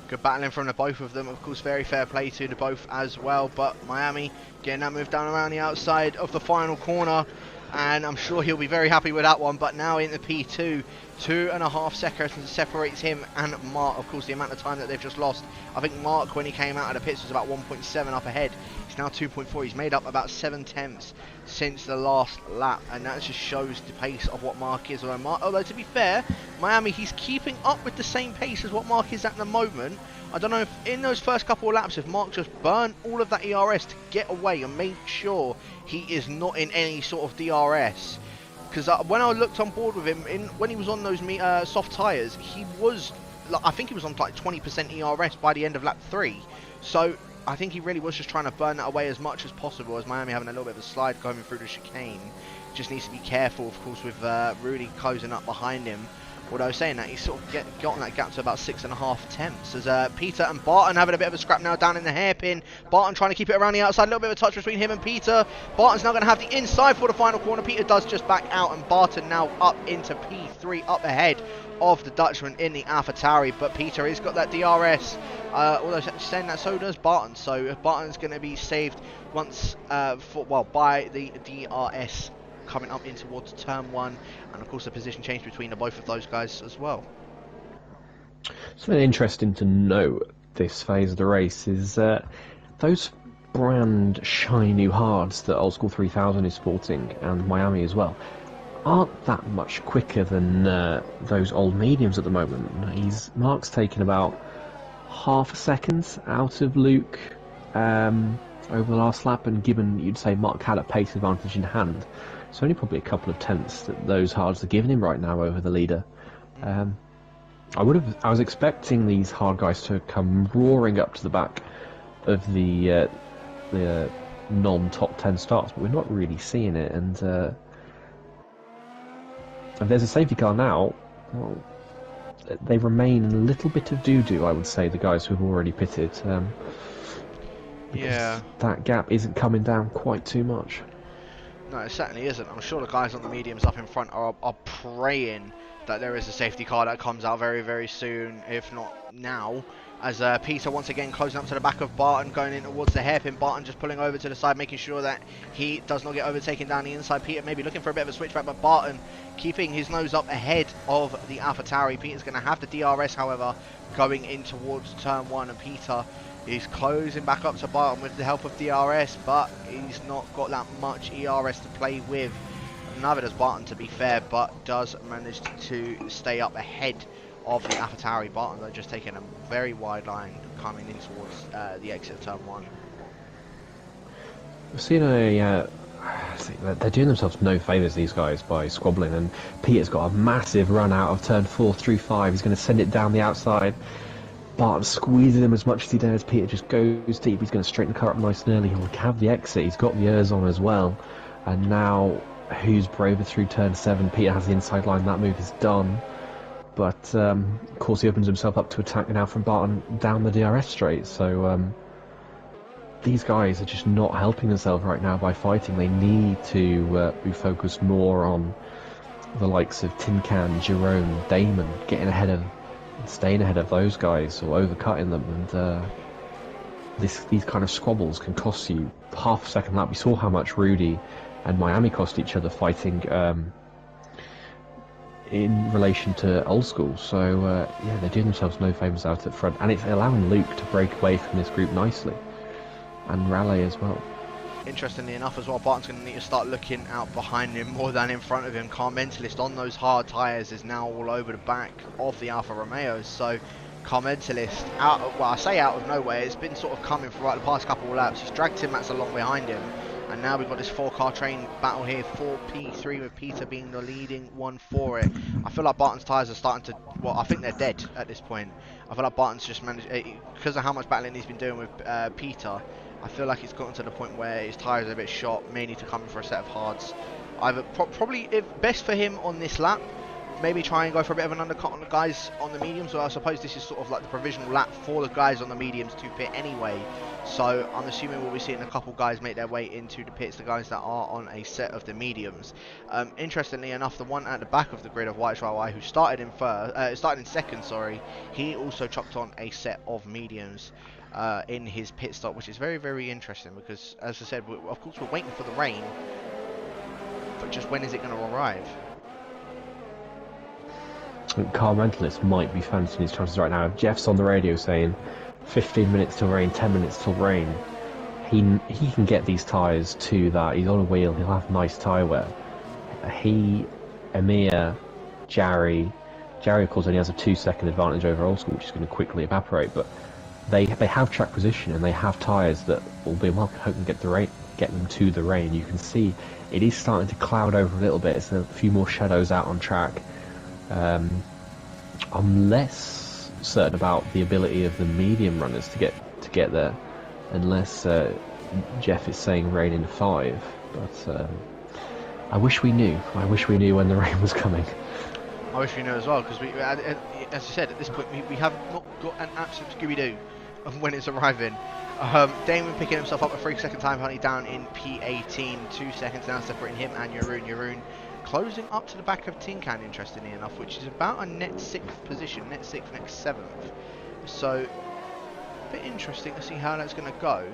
Good battling from the both of them. Of course, very fair play to the both as well, but Miami getting that move down around the outside of the final corner, and I'm sure he'll be very happy with that one. But now into P2, 2.5 seconds separates him and Mark. Of course, the amount of time that they've just lost. I think Mark, when he came out of the pits, was about 1.7 up ahead. He's now 2.4. He's made up about 7/10 since the last lap, and that just shows the pace of what Mark is. Although to be fair, Miami, he's keeping up with the same pace as what Mark is at the moment. I don't know if in those first couple of laps, if Mark just burned all of that ERS to get away and make sure he is not in any sort of DRS. Because when I looked on board with him, when he was on those soft tyres, he was, I think he was on like 20% ERS by the end of lap 3. So I think he really was just trying to burn that away as much as possible, as Miami having a little bit of a slide going through the chicane. Just needs to be careful, of course, with Rudy closing up behind him. Although saying that, he's sort of gotten that gap to about 6.5 tenths. As Peter and Barton having a bit of a scrap now down in the hairpin. Barton trying to keep it around the outside. A little bit of a touch between him and Peter. Barton's now going to have the inside for the final corner. Peter does just back out, and Barton now up into P3, up ahead of the Dutchman in the AlphaTauri. But Peter has got that DRS. Although saying that, so does Barton. So Barton's going to be saved once, by the DRS coming up in towards turn 1, and of course the position change between the both of those guys as well. Something interesting to note this phase of the race is those brand shiny new hards that Old School 3000 is sporting, and Miami as well. aren't that much quicker than those old mediums at the moment. Mark's taken about half a second out of Luke over the last lap, and given, you'd say, Mark had a pace advantage in hand, it's only probably a couple of tenths that those hards are giving him right now over the leader. I was expecting these hard guys to come roaring up to the back of the non-top 10 starts, but we're not really seeing it. And if there's a safety car now, well, they remain in a little bit of doo-doo, I would say, the guys who have already pitted. Yeah. That gap isn't coming down quite too much. No, it certainly isn't. I'm sure the guys on the mediums up in front are praying that there is a safety car that comes out very, very soon, if not now. As Peter once again closing up to the back of Barton, going in towards the hairpin. Barton just pulling over to the side, making sure that he does not get overtaken down the inside. Peter maybe looking for a bit of a switchback, but Barton keeping his nose up ahead of the AlphaTauri. Peter's going to have the DRS, however, going in towards turn 1, and Peter is closing back up to Barton with the help of DRS, but he's not got that much ERS to play with. Neither does Barton, to be fair, but does manage to stay up ahead of the AlphaTauri. Barton, though, just taking a very wide line coming in towards the exit of turn 1. We've seen they're doing themselves no favours, these guys, by squabbling, and Peter's got a massive run out of turn 4 through 5. He's going to send it down the outside. Barton squeezes him as much as he dares. Peter just goes deep. He's going to straighten the car up nice and early. He'll have the exit. He's got the ERS on as well. And now, who's braver through turn 7? Peter has the inside line. That move is done. But, of course, he opens himself up to attack now from Barton down the DRS straight. So, these guys are just not helping themselves right now by fighting. They need to be focused more on the likes of Tin Can, Jerome, Damon, getting ahead of, staying ahead of those guys or overcutting them. And these kind of squabbles can cost you half a second lap. We saw how much Rudy and Miami cost each other fighting in relation to Old School. So yeah, they're doing themselves no favours out at front, and it's allowing Luke to break away from this group nicely, and Raleigh as well. Interestingly enough as well, Barton's going to need to start looking out behind him more than in front of him. Car Mentalist on those hard tyres is now all over the back of the Alfa Romeos. So Car Mentalist, well, I say out of nowhere, it's been sort of coming for the past couple of laps. He's dragged Tim Mats along behind him. And now we've got this 4-car train battle here, 4P3, with Peter being the leading one for it. I feel like Barton's tyres are starting to, well, I think they're dead at this point. I feel like Barton's just managed, because of how much battling he's been doing with Peter, I feel like he's gotten to the point where his tyres are a bit shot, may need to come in for a set of hards. Either probably best for him on this lap, maybe try and go for a bit of an undercut on the guys on the mediums. Well, I suppose this is sort of like the provisional lap for the guys on the mediums to pit anyway. So I'm assuming we'll be seeing a couple guys make their way into the pits, the guys that are on a set of the mediums. Interestingly enough, the one at the back of the grid of White Rai, who started in second, he also chopped on a set of mediums in his pit stop, which is very, very interesting because, as I said, of course we're waiting for the rain, but just when is it going to arrive? Car Mentalist might be fancying his chances right now. Jeff's on the radio saying 15 minutes till rain, 10 minutes till rain. He can get these tyres to that. He's on a wheel. He'll have nice tyre wear. Amir, Jarry, of course, only has a 2-second advantage over Old School, which is going to quickly evaporate. But they have track position and they have tyres that will be well hoping to get them to the rain. You can see it is starting to cloud over a little bit. It's a few more shadows out on track. I'm less certain about the ability of the medium runners to get there, unless Jeff is saying rain in 5. But I wish we knew. I wish we knew when the rain was coming. I wish we knew as well, because as I said, at this point we have not got an absolute Scooby-Doo of when it's arriving. Damon picking himself up a 3-second time penalty down in P18, 2 seconds now separating him and Yaroon. Closing up to the back of Tin Can, interestingly enough, which is about a net 6th position, net 6th, net 7th. So, a bit interesting to see how that's going to go.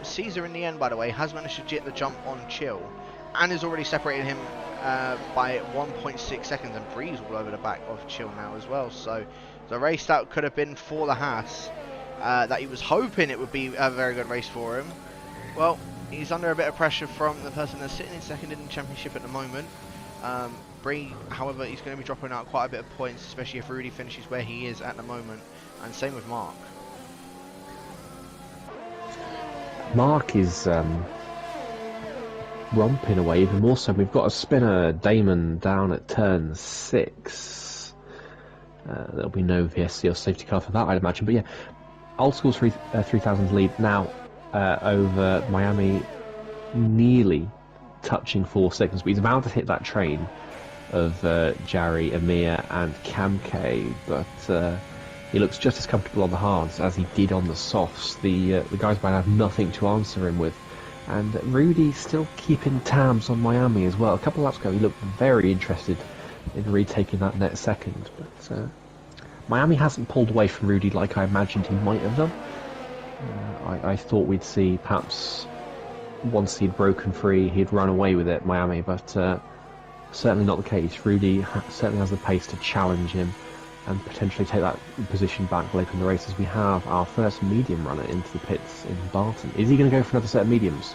Caesar, in the end, by the way, has managed to get the jump on Chill, and is already separating him by 1.6 seconds, and Breeze all over the back of Chill now as well. So, the race that could have been for the Haas, that he was hoping it would be a very good race for him, well, he's under a bit of pressure from the person that's sitting in second in the championship at the moment. Bree, however, he's going to be dropping out quite a bit of points, especially if Rudy finishes where he is at the moment, and same with Mark. Mark is romping away even more so. We've got a spinner, Damon, down at turn 6. There'll be no VSC or safety car for that, I'd imagine. But yeah, Old School's 3,000 lead now over Miami, nearly touching 4 seconds. But he's about to hit that train of Jarry, Amir, and Kamke. But he looks just as comfortable on the hards as he did on the softs. The guys might have nothing to answer him with. And Rudy still keeping tabs on Miami as well. A couple of laps ago, he looked very interested in retaking that net second. But Miami hasn't pulled away from Rudy like I imagined he might have done. I thought we'd see perhaps once he'd broken free, he'd run away with it, Miami. But certainly not the case. Rudy certainly has the pace to challenge him and potentially take that position back later in the race, as we have our first medium runner into the pits in Barton. Is he going to go for another set of mediums?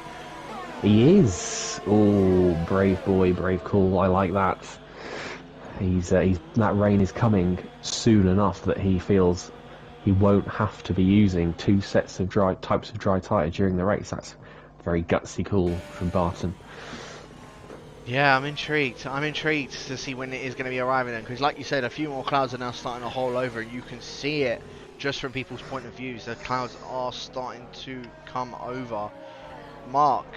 He is. Oh, brave boy, brave call. I like that. That rain is coming soon enough that he feels he won't have to be using 2 sets of types of dry tyre during the race. That's a very gutsy call from Barton. Yeah, I'm intrigued. I'm intrigued to see when it is going to be arriving then, because like you said, a few more clouds are now starting to hole over, and you can see it just from people's point of views. The clouds are starting to come over. Mark,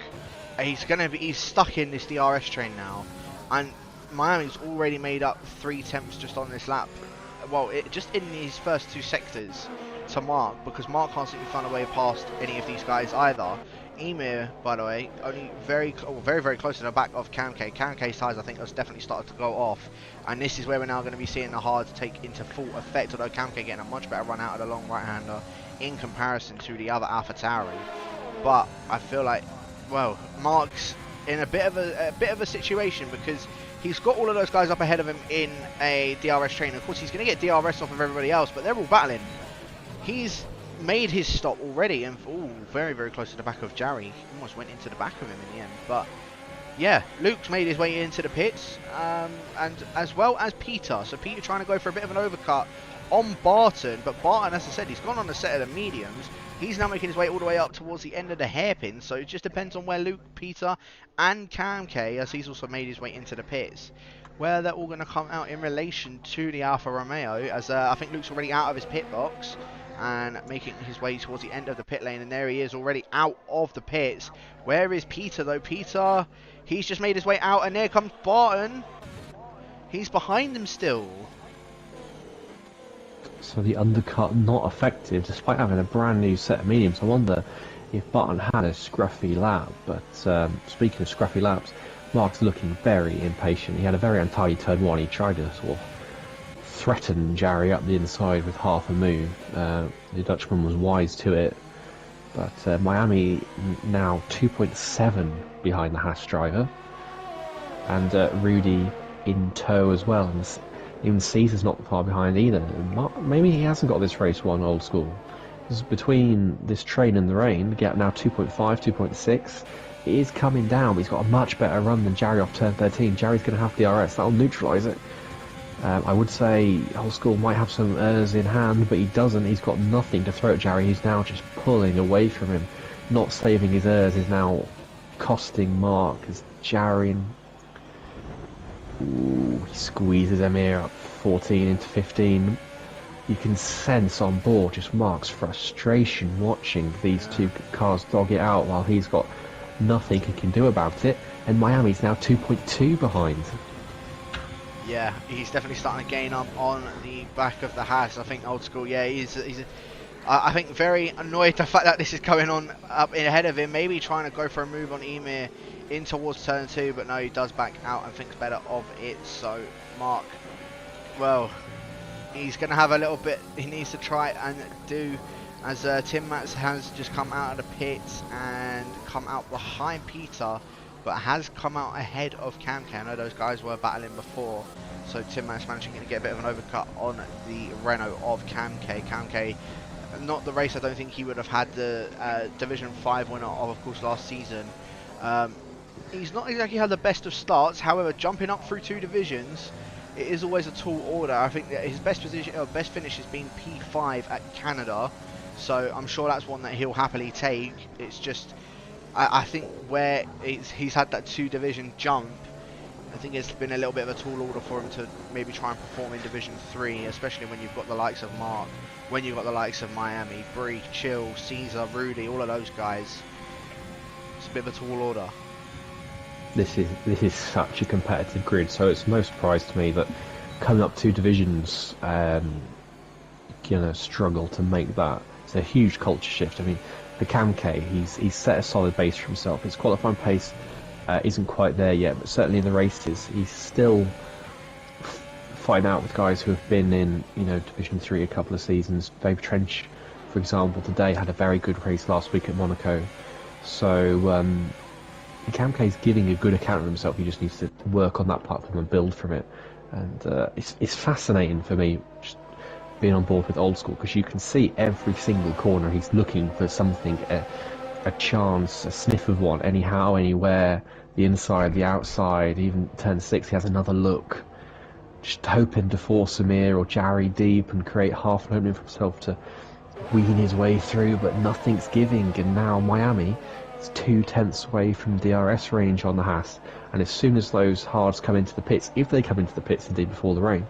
he's stuck in this DRS train now, and Miami's already made up 3 tenths just on this lap. Well, just in these first 2 sectors to Mark, because Mark can't seem to find a way past any of these guys either. Emir, by the way, only very, very close to the back of Kamke. Kamke's tyres, I think, has definitely started to go off, and this is where we're now going to be seeing the hards take into full effect. Although Kamke getting a much better run out of the long right-hander in comparison to the other AlphaTauri, but I feel like, well, Mark's in a bit of a situation, because he's got all of those guys up ahead of him in a DRS train. Of course, he's going to get DRS off of everybody else, but they're all battling. He's made his stop already, and very close to the back of Jarry. Almost went into the back of him in the end. But yeah, Luke's made his way into the pits, and as well as Peter. So Peter trying to go for a bit of an overcut on Barton, but Barton, as I said, he's gone on a set of the mediums. He's now making his way all the way up towards the end of the hairpin, so it just depends on where Luke, Peter and Kamke, as he's also made his way into the pits, where they're all going to come out in relation to the Alfa Romeo, as I think Luke's already out of his pit box and making his way towards the end of the pit lane, and there he is already out of the pits. Where is Peter though? Peter, he's just made his way out, and there comes Barton. He's behind him still. So the undercut not effective despite having a brand new set of mediums. I wonder if Barton had a scruffy lap. But speaking of scruffy laps, Mark's looking very impatient. He had a very untidy turn 1. He tried to sort of threaten Jarry up the inside with half a move. The Dutchman was wise to it. But Miami now 2.7 behind the Haas driver. And Rudy in tow as well. And even Caesar's not far behind either. Maybe he hasn't got this race won, Old School. Because between this train and the rain, the gap now 2.5, 2.6. It is coming down, but he's got a much better run than Jarry off turn 13. Jarry's going to have DRS, that'll neutralise it. I would say Old School might have some errs in hand, but he doesn't. He's got nothing to throw at Jarry. He's now just pulling away from him. Not saving his errs is now costing Mark, as Jarry... Ooh, he squeezes Emir up 14 into 15. You can sense on board just Mark's frustration watching these two cars dog it out while he's got nothing he can do about it. And Miami's now 2.2 behind. Yeah, he's definitely starting to gain up on the back of the Haas. I think Old School, yeah, I think very annoyed the fact that this is going on up in ahead of him. Maybe trying to go for a move on Emir in towards turn 2, but no, he does back out and thinks better of it. So Mark, well, he's going to have a little bit he needs to try and do, as Tim Mats has just come out of the pits and come out behind Peter, but has come out ahead of Kamke. I know those guys were battling before, so Tim Mats managing to get a bit of an overcut on the Renault of Kamke. Kamke, not the race I don't think he would have had the Division 5 winner of course, last season. He's not exactly had the best of starts. However, jumping up through 2 divisions, it is always a tall order. I think that his best position, best finish has been P5 at Canada, so I'm sure that's one that he'll happily take. It's just, I think where he's had that 2 division jump, I think it's been a little bit of a tall order for him to maybe try and perform in Division 3, especially when you've got the likes of Mark, when you've got the likes of Miami, Bree, Chill, Caesar, Rudy, all of those guys. It's a bit of a tall order. This is such a competitive grid, so it's no surprise to me that coming up 2 divisions, struggle to make that. It's a huge culture shift. I mean, for Kamke, he's set a solid base for himself. His qualifying pace isn't quite there yet, but certainly in the races, he's still fighting out with guys who have been in, Division 3 a couple of seasons. Dave Trench, for example, today had a very good race last week at Monaco. So Kamke's giving a good account of himself. He just needs to work on that platform and build from it. And it's fascinating for me just being on board with Old School, because you can see every single corner he's looking for something, a chance, a sniff of one, anyhow, anywhere, the inside, the outside, even turn 6 he has another look, just hoping to force Amir or Jarry deep and create half an opening for himself to wean his way through, but nothing's giving. And now Miami is 2/10 away from DRS range on the Haas, and as soon as those hards come into the pits, if they come into the pits indeed before the rain,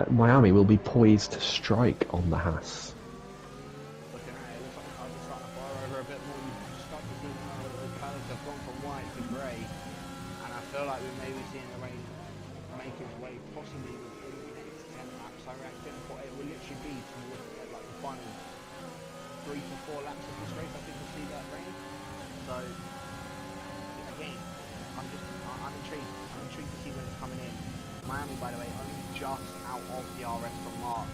Miami will be poised to strike on the Haas. Miami, by the way, only just out of the RS from Mark,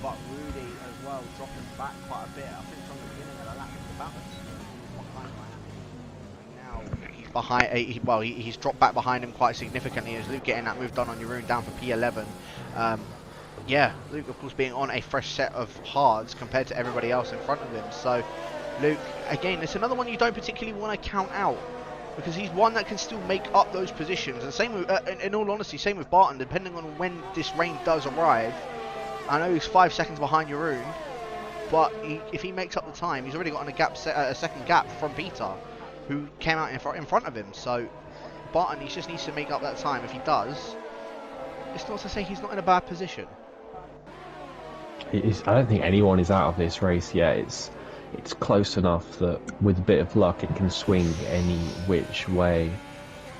but Rudy as well dropping back quite a bit. I think from the beginning of the lap, it's about behind Miami. Now he's behind. He's dropped back behind him quite significantly as Luke getting that move done on Jeroen down for P11. Yeah, Luke of course being on a fresh set of hards compared to everybody else in front of him. So Luke, again, it's another one you don't particularly want to count out, because he's one that can still make up those positions. And same with, in all honesty, same with Barton, depending on when this rain does arrive. I know he's 5 seconds behind Jeroen, but if he makes up the time, he's already got a second gap from Peter, who came out in front of him. So Barton, he just needs to make up that time. If he does, it's not to say he's not in a bad position. I don't think anyone is out of this race yet. It's close enough that with a bit of luck it can swing any which way.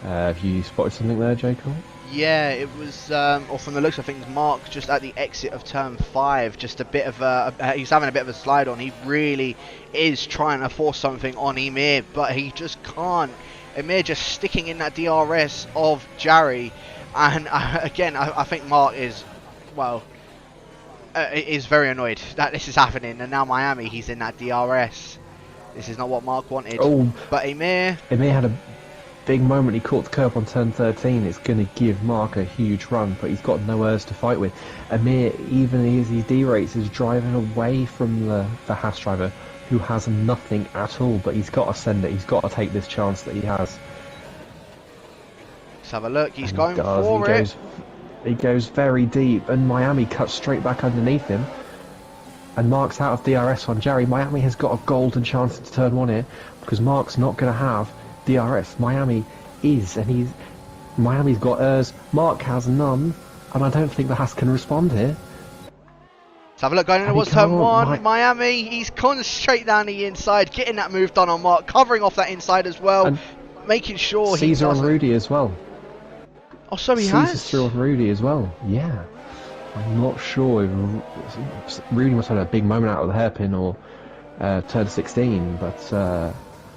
Have you spotted something there, Jacob? Yeah, it was, or from the looks of things, Mark just at the exit of turn 5, just a bit of he's having a bit of a slide on. He really is trying to force something on Emir, but he just can't. Emir just sticking in that DRS of Jarry, and again, I think Mark is, well, is very annoyed that this is happening, and now Miami, he's in that DRS. This is not what Mark wanted. Oh, but Emir had a big moment. He caught the curb on turn 13. It's going to give Mark a huge run, but he's got no Urs to fight with. Emir, even as he derates, is driving away from the Haas driver, who has nothing at all, but he's got to send it. He's got to take this chance that he has. Let's have a look. He's going for it. He goes very deep, and Miami cuts straight back underneath him, and Mark's out of DRS on Jarry. Miami has got a golden chance to turn 1 here, because Mark's not going to have DRS. Miami is, and Miami's got Urs. Mark has none, and I don't think the Haas can respond here. Let's have a look going in towards turn 1. Miami, he's gone straight down the inside, getting that move done on Mark, covering off that inside as well, and making sure Caesar on Rudy as well. Oh, so he has? Caesar's through on Rudy as well, yeah. I'm not sure if Rudy must have had a big moment out of the hairpin or turn 16, but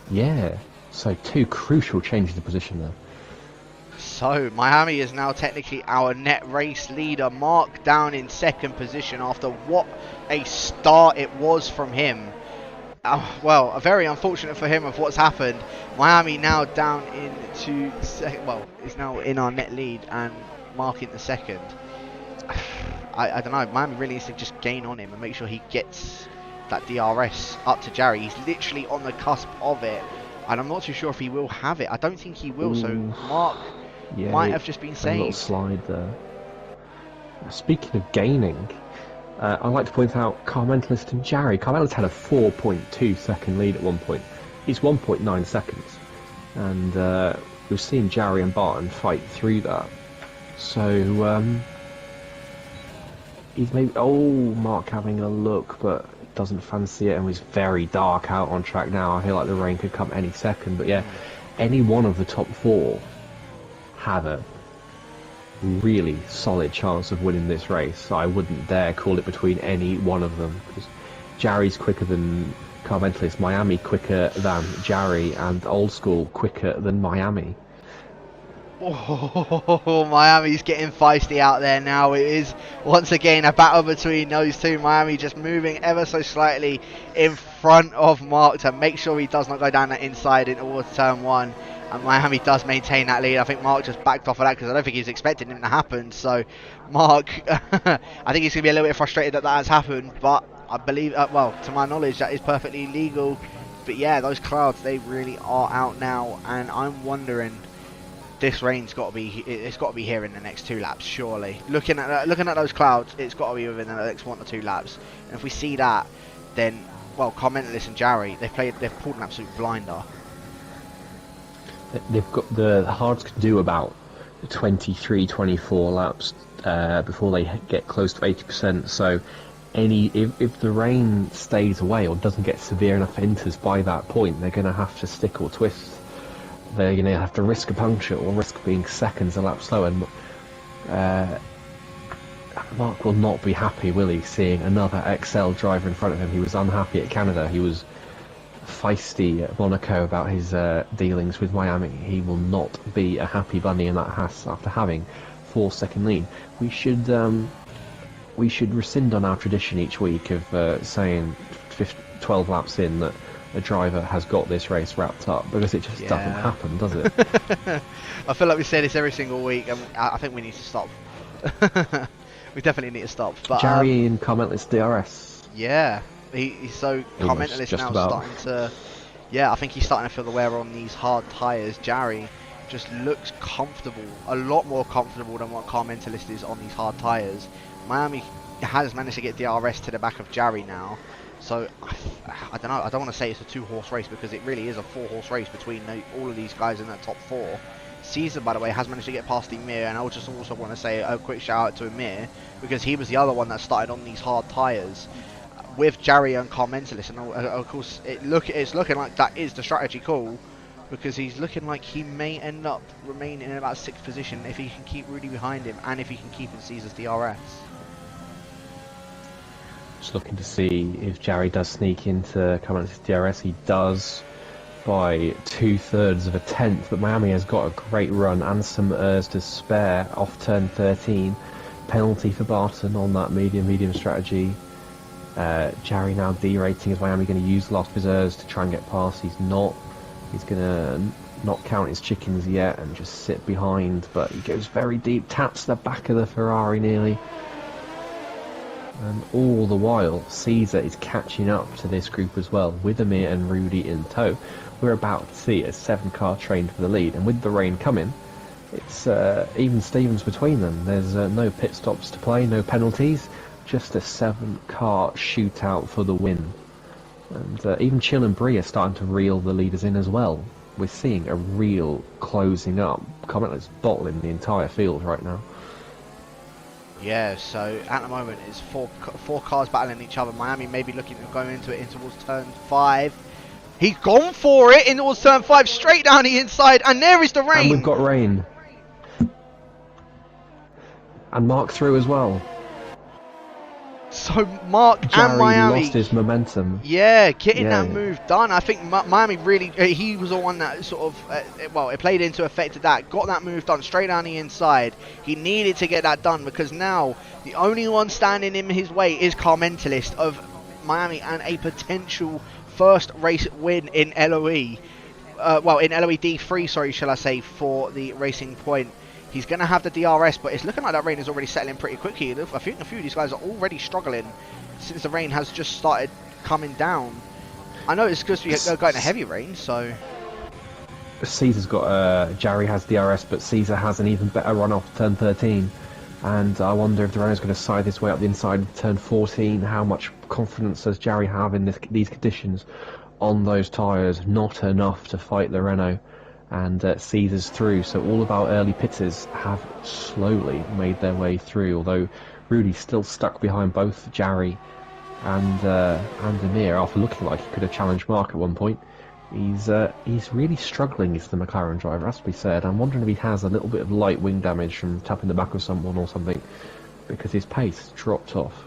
yeah. So 2 crucial changes of position there. So Miami is now technically our net race leader. Mark down in 2nd position after what a start it was from him. Well, very unfortunate for him of what's happened. Miami now down into is now in our net lead and Mark into 2nd. I don't know. Miami really needs to just gain on him and make sure he gets that DRS up to Jarry. He's literally on the cusp of it. and I'm not too sure if he will have it. I don't think he will. So Ooh. Mark Yeah, might have just been a little saved. slide there. Speaking of gaining, I'd like to point out Car Mentalist and Jarry. Car Mentalist had a 4.2 second lead at one point. He's 1.9 seconds. And we've seen Jarry and Barton fight through that. So, he's maybe... Oh, Mark having a look, but doesn't fancy it, and was very dark out on track now. I feel like the rain could come any second. But yeah, any one of the top four have a really solid chance of winning this race. I wouldn't dare call it between any one of them, because Jarry's quicker than Car Mentalist, Miami quicker than Jarry, and Old School quicker than Miami. Oh, Miami's getting feisty out there now. It is once again a battle between those two. Miami just moving ever so slightly in front of Mark to make sure he does not go down that inside in towards turn one. And Miami does maintain that lead. I think Mark just backed off of that because I don't think he's expecting him to happen. So Mark, I think he's going to be a little bit frustrated that has happened. But I believe, well, to my knowledge, that is perfectly legal. But yeah, those clouds, they really are out now. And I'm wondering, this rain's got to be, it's got to be here in the next 2 laps, surely. Looking at those clouds, it's got to be within the next 1 or 2 laps. And if we see that, then, well, Car Mentalist and Jarry, they've pulled an absolute blinder. They've got the hards can do about 23, 24 laps before they get close to 80%. So, if the rain stays away or doesn't get severe enough enters by that point, they're going to have to stick or twist. They're going to have to risk a puncture or risk being seconds a lap slower. And Mark will not be happy, will he, seeing another XL driver in front of him. He was unhappy at Canada. He was feisty at Monaco about his dealings with Miami. He will not be a happy bunny in that Haas after having 4-second lead. We should rescind on our tradition each week of saying 12 laps in that a driver has got this race wrapped up, because it just doesn't happen, does it? I feel like we say this every single week, and I think we need to stop. We definitely need to stop. But Jarry and Car Mentalist DRS. Yeah, he's so Car Mentalist now starting to. Yeah, I think he's starting to feel the wear on these hard tyres. Jarry just looks comfortable, a lot more comfortable than what Car Mentalist is on these hard tyres. Miami has managed to get DRS to the back of Jarry now. So, I don't know, I don't want to say it's a 2-horse race, because it really is a 4-horse race between all of these guys in that top 4. Caesar, by the way, has managed to get past Emir, and I would just also want to say a quick shout out to Emir, because he was the other one that started on these hard tyres with Jarry and Car Mentalist, and of course it's looking like that is the strategy call, because he's looking like he may end up remaining in about 6th position if he can keep Rudy behind him, and if he can keep in Caesar's DRS. Just looking to see if Jarry does sneak into Car Mentalist DRS. He does by 2/3 of a tenth, but Miami has got a great run and some ERS to spare off turn 13. Penalty for Barton on that medium strategy. Jarry now derating. Is Miami going to use the last of his ERS to try and get past? He's not. He's going to not count his chickens yet and just sit behind, but he goes very deep, taps the back of the Ferrari nearly. And all the while, Caesar is catching up to this group as well, with Amir and Rudy in tow. We're about to see a 7-car train for the lead, and with the rain coming, it's even Stevens between them. There's no pit stops to play, no penalties, just a 7-car shootout for the win. And even Chill and Brie are starting to reel the leaders in as well. We're seeing a real closing up. Car Mentalist bottling the entire field right now. Yeah, so at the moment it's four cars battling each other. Miami may be looking at going into it in towards turn 5. He's gone for it in towards turn 5, straight down the inside, and there is the rain. And we've got rain. And Mark through as well. So Mark Jarry and Miami lost his momentum. Yeah, getting that move done. I think Miami really, he was the one that sort of, well, it played into effect of that. Got that move done straight down the inside. He needed to get that done, because now the only one standing in his way is Car Mentalist of Miami, and a potential first race win in LOE. Well, in LOE D3, sorry, shall I say, for the Racing Point. He's going to have the DRS, but it's looking like that rain is already settling pretty quickly. I think a few of these guys are already struggling since the rain has just started coming down. I know it's supposed to be going to heavy rain, so... Caesar's got Jarry has DRS, but Caesar has an even better run off turn 13. And I wonder if the Renault's going to side his way up the inside of turn 14. How much confidence does Jarry have in these conditions on those tyres? Not enough to fight the Renault. And Caesar's through, so all of our early pitters have slowly made their way through, although Rudy's still stuck behind both Jarry and Amir after looking like he could have challenged Mark at one point. He's really struggling as the McLaren driver, has to be said. I'm wondering if he has a little bit of light wing damage from tapping the back of someone or something, because his pace dropped off.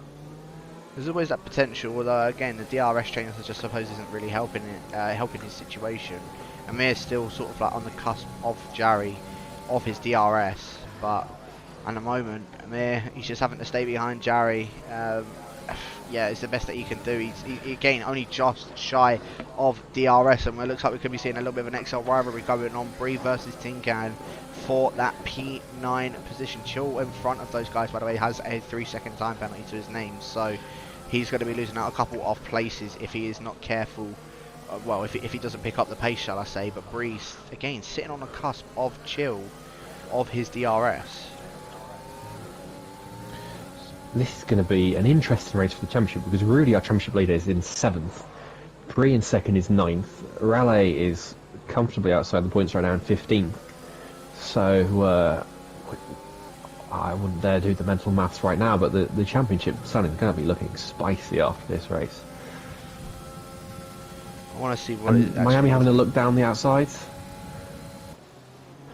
There's always that potential, although again the DRS change I just suppose isn't really helping his situation. Amir's still sort of like on the cusp of Jarry, of his DRS, but at the moment Amir, he's just having to stay behind Jarry. Yeah, it's the best that he can do. He's again only just shy of DRS, and it looks like we could be seeing a little bit of an XL rivalry going on. Bree versus Tin Can for that P9 position. Chill in front of those guys, by the way, has a 3-second time penalty to his name, so he's going to be losing out a couple of places if he is not careful. Well, if he doesn't pick up the pace, shall I say. But Breeze, again, sitting on the cusp of Chill, of his DRS. This is going to be an interesting race for the championship, because Rudy, our championship leader, is in 7th. Bree in 2nd is 9th. Raleigh is comfortably outside the points right now in 15th. So, I wouldn't dare do the mental maths right now, but the championship suddenly is going to be looking spicy after this race. I want to see what it Miami having a look down the outside.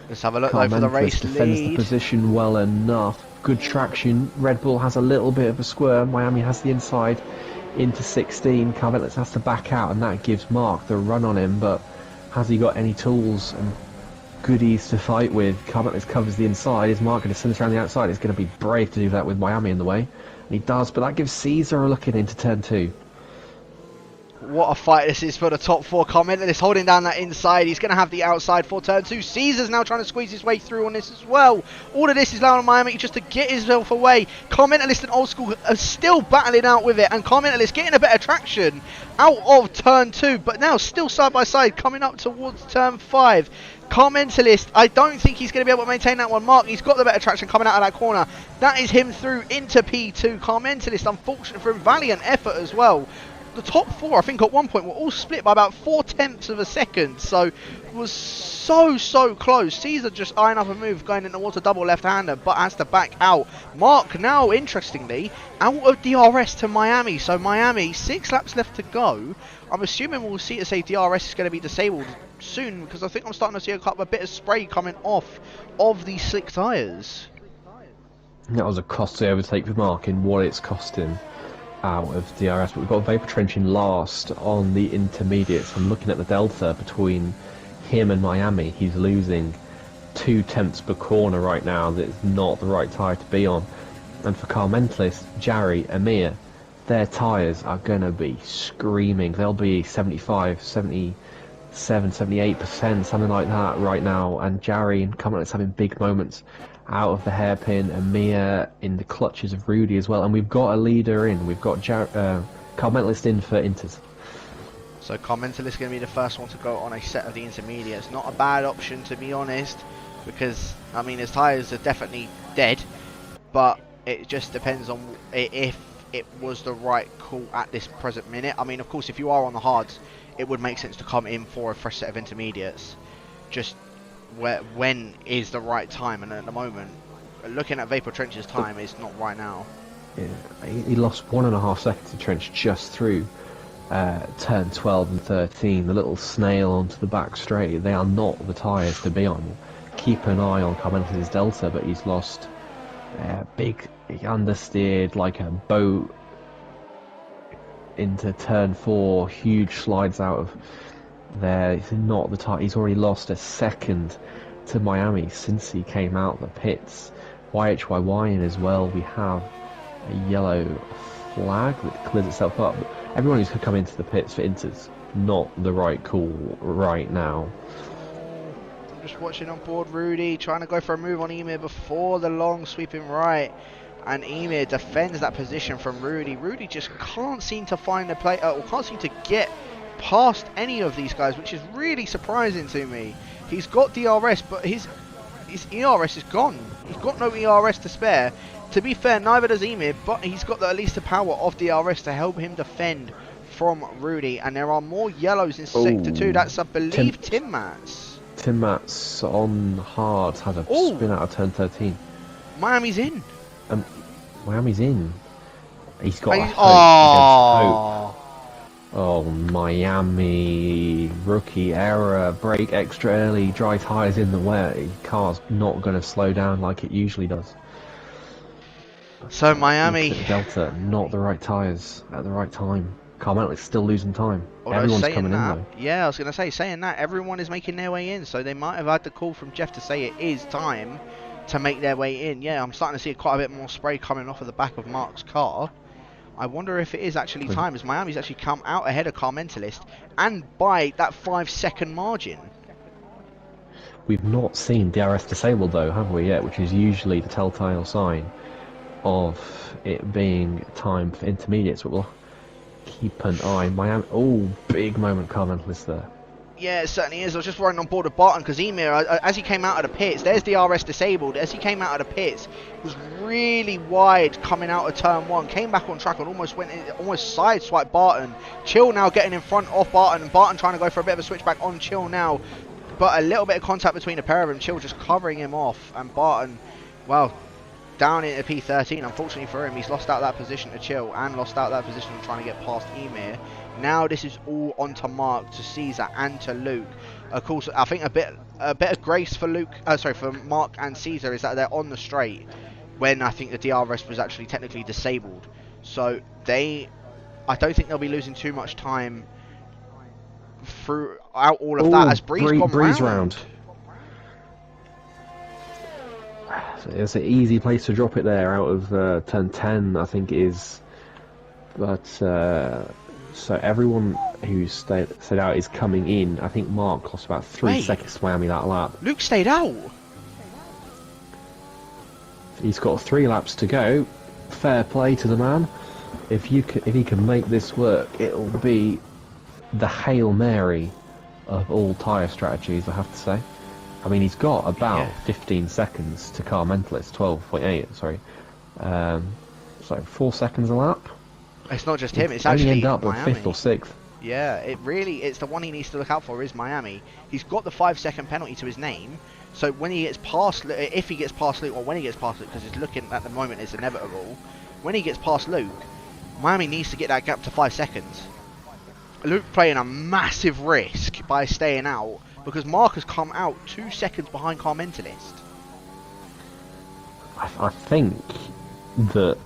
Let's have a look though for the race defends lead. the position well enough. Good traction. Red Bull has a little bit of a squirm. Miami has the inside into 16. Carvelis has to back out, and that gives Mark the run on him. But has he got any tools and goodies to fight with? Carvelis covers the inside. Is Mark going to send us around the outside? It's going to be brave to do that with Miami in the way. And he does, but that gives Caesar a look into turn 2. What a fight this is for the top 4. Carmental is holding down that inside. He's going to have the outside for turn 2. Caesar's now trying to squeeze his way through on this as well. All of this is allowing Miami just to get himself away. Carmentalist and Old School are still battling out with it, and Carmentalist getting a better traction out of turn 2, but now still side by side coming up towards turn 5. Carmentalist, I don't think he's going to be able to maintain that one. Mark, he's got the better traction coming out of that corner. That is him through into P2. Carmentalist, unfortunate for him, valiant effort as well. The top 4, I think, at one point were all split by about 0.4 of a second, so it was so close. Caesar just eyeing up a move going in towards a double left-hander, but has to back out. Mark now, interestingly, out of DRS to Miami, so Miami, 6 laps left to go. I'm assuming we'll see it say DRS is going to be disabled soon, because I think I'm starting to see a bit of spray coming off of these slick tyres. That was a costly overtake for Mark in what it's cost him out of DRS, but we've got Vapor Trench in last on the intermediates. I'm looking at the delta between him and Miami. He's losing 0.2 per corner right now. That's not the right tyre to be on. And for Carmentalist, Jarry, Amir, their tyres are going to be screaming. They'll be 75, 77, 78%, something like that right now. And Jarry and Carmentalist having big moments out of the hairpin. Amir in the clutches of Rudy as well, and we've got a leader in. We've got Carmentalist in for Inters. So Carmentalist is going to be the first one to go on a set of the intermediates. Not a bad option, to be honest, because I mean his tyres are definitely dead, but it just depends on if it was the right call at this present minute. I mean, of course, if you are on the hards, it would make sense to come in for a fresh set of intermediates. Just when is the right time, and at the moment, looking at Vapor Trench's time, it's not right now. Yeah, he lost 1.5 seconds to Trench just through turn 12 and 13. The little snail onto the back straight, they are not the tyres to be on. Keep an eye on Carmental's delta, but he's lost big, he understeered like a boat into turn 4, huge slides out of there. He's not the tyre. He's already lost a second to Miami since he came out the pits. YHYY in as well. We have a yellow flag that clears itself up. Everyone who's come into the pits for Inters, not the right call right now. I'm just watching on board Rudy trying to go for a move on Emir before the long sweeping right, and Emir defends that position from Rudy. Rudy just can't seem to find a play, or can't seem to get past any of these guys, which is really surprising to me. He's got DRS, but his ERS is gone. He's got no ERS to spare. To be fair, neither does Emir, but he's got at least the power of DRS to help him defend from Rudy. And there are more yellows in Sector 2. That's, I believe, Tim Mats. Tim Mats on hards had a spin out of turn 13. Miami's in. Miami's in. He's got a hope Oh. against hope. Oh, Miami, rookie error, brake extra early, dry tyres in the way. Car's not going to slow down like it usually does. So Miami, Delta, not the right tyres at the right time. Carmel is still losing time. although Everyone's saying coming that, in though. yeah, I was going to say, saying that, everyone is making their way in, so they might have had the call from Jeff to say it is time to make their way in. Yeah, I'm starting to see quite a bit more spray coming off of the back of Mark's car. I wonder if it is actually time, as Miami's actually come out ahead of Car Mentalist, and by that 5-second margin. We've not seen DRS disabled though, have we yet? Which is usually the telltale sign of it being time for intermediates. But we'll keep an eye. Miami, oh, big moment, Car Mentalist there. Yeah, it certainly is. I was just running on board of Barton because Emir, as he came out of the pits, there's DRS disabled. As he came out of the pits, was really wide coming out of turn 1. Came back on track and almost went in, almost sideswiped Barton. Chill now getting in front of Barton, and Barton trying to go for a bit of a switchback on Chill now. But a little bit of contact between the pair of them. Chill just covering him off, and Barton, well, down into P13. Unfortunately for him, he's lost out that position to Chill and lost out that position trying to get past Emir. Now this is all onto Mark, to Caesar, and to Luke. Of course, I think a bit of grace for Luke, for Mark and Caesar is that they're on the straight when I think the DRS was actually technically disabled. So I don't think they'll be losing too much time throughout all of that. As Bree's gone round. It's an easy place to drop it there out of turn 10, I think it is. But so everyone who stayed out is coming in. I think Mark lost about 3 seconds to Miami that lap. Luke stayed out. He's got 3 laps to go. Fair play to the man. If he can make this work, it'll be the Hail Mary of all tyre strategies, I have to say. I mean, he's got about 15 seconds to Car Mentalist, 12.8, sorry. So 4 seconds a lap. It's not just him, it's only actually end up Miami. at 5th or 6th. Yeah, it's the one he needs to look out for is Miami. He's got the 5-second penalty to his name, so when he gets past, if he gets past Luke, or when he gets past Luke, because it's looking at the moment it's inevitable, when he gets past Luke, Miami needs to get that gap to 5 seconds. Luke playing a massive risk by staying out, because Mark has come out 2 seconds behind Car Mentalist. I think that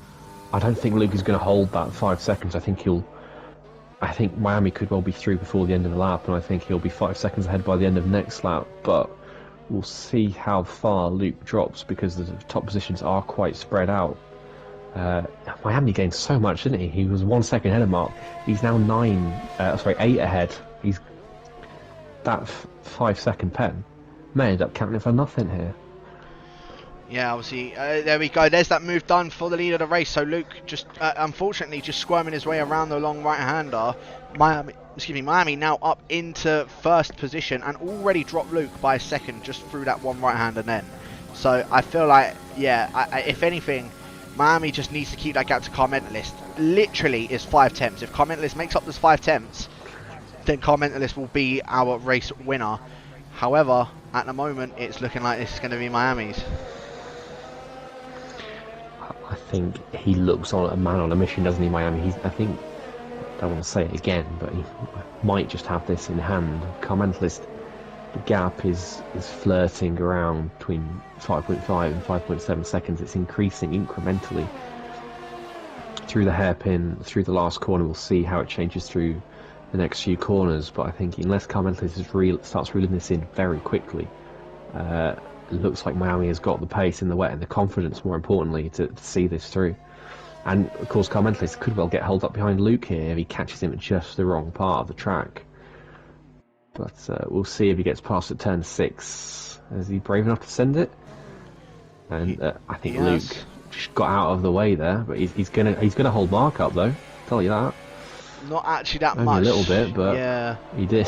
I don't think Luke is going to hold that 5 seconds. I think Miami could well be through before the end of the lap, and I think he'll be 5 seconds ahead by the end of next lap. But we'll see how far Luke drops, because the top positions are quite spread out. Miami gained so much, didn't he? He was 1 second ahead of Mark. He's now 8 ahead. He's that 5 second pen may end up counting for nothing here. Yeah, obviously, there we go. There's that move done for the lead of the race. So Luke just, unfortunately, just squirming his way around the long right-hander. Miami now up into first position and already dropped Luke by a second just through that one right-hander then. So I feel like, yeah, if anything, Miami just needs to keep that gap to Car Mentalist. Literally is 5 tenths. If Car Mentalist makes up those 5 tenths, then Car Mentalist will be our race winner. However, at the moment, it's looking like this is going to be Miami's. I think he looks on a man on a mission, doesn't he, Miami? I think, I don't want to say it again, but he might just have this in hand. Car Mentalist, the gap is flirting around between 5.5 and 5.7 seconds. It's increasing incrementally through the hairpin, through the last corner. We'll see how it changes through the next few corners, but I think unless Car Mentalist starts reeling this in very quickly, it looks like Miami has got the pace in the wet and the confidence, more importantly, to see this through. And of course, Car Mentalist could well get held up behind Luke here if he catches him at just the wrong part of the track. But we'll see if he gets past at turn 6. Is he brave enough to send it? And I think Luke just got out of the way there, but he's gonna hold Mark up though. Tell you that. Not actually that Only much. a little bit, but yeah, he did.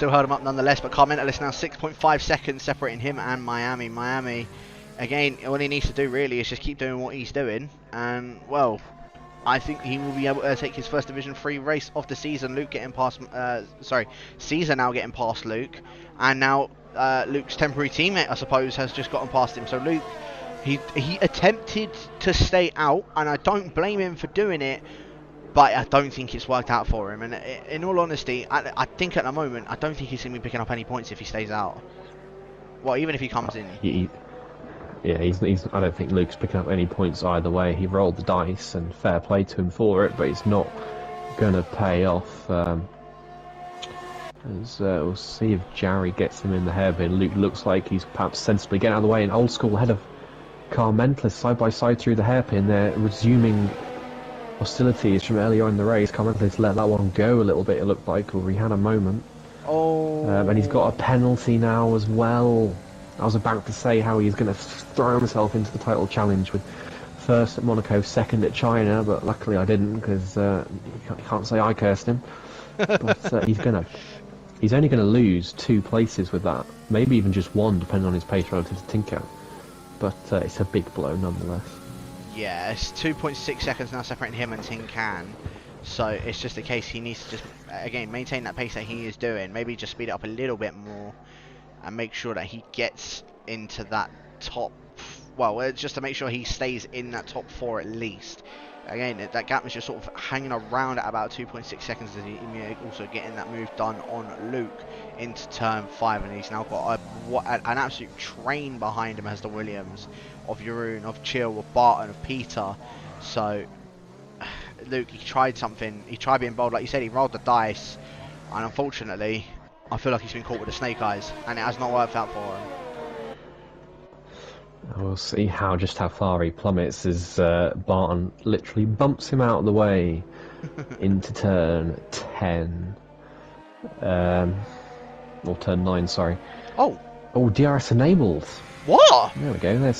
still held him up nonetheless, but Carmentalist now 6.5 seconds separating him and Miami. Miami, again, all he needs to do really is just keep doing what he's doing, and, well, I think he will be able to take his first Division 3 race of the season. Luke getting past, Caesar now getting past Luke, and now Luke's temporary teammate, I suppose, has just gotten past him. So Luke, he attempted to stay out, and I don't blame him for doing it, but I don't think it's worked out for him. And in all honesty, I think at the moment, I don't think he's going to be picking up any points if he stays out. Well, even if he comes in. Yeah, he's. I don't think Luke's picking up any points either way. He rolled the dice, and fair play to him for it, but it's not going to pay off. We'll see if Jarry gets him in the hairpin. Luke looks like he's perhaps sensibly getting out of the way, and Old School ahead of Carmentalist side by side through the hairpin. They're resuming hostilities from earlier in the race. Carmentalist let that one go a little bit, it looked like, or he had a moment. And he's got a penalty now as well. I was about to say how he's going to throw himself into the title challenge with first at Monaco, second at China, but luckily I didn't, because you can't say I cursed him. But he's only going to lose 2 places with that, maybe even just 1 depending on his pace relative to Tinker. But it's a big blow nonetheless. Yeah, it's 2.6 seconds now separating him and Tin Can. So it's just a case he needs to just, again, maintain that pace that he is doing. Maybe just speed it up a little bit more and make sure that he gets into that top, well, just to make sure he stays in that top 4 at least. Again, that gap is just sort of hanging around at about 2.6 seconds as he also getting that move done on Luke into turn 5, and he's now got an absolute train behind him as the Williams of Jeroen, of Chill, of Barton, of Peter. So Luke, he tried something, he tried being bold, like you said, he rolled the dice, and unfortunately I feel like he's been caught with the snake eyes, and it has not worked out for him. We'll see just how far he plummets as Barton literally bumps him out of the way into turn 10. Or turn 9, sorry. Oh, DRS enabled. What? There we go, there's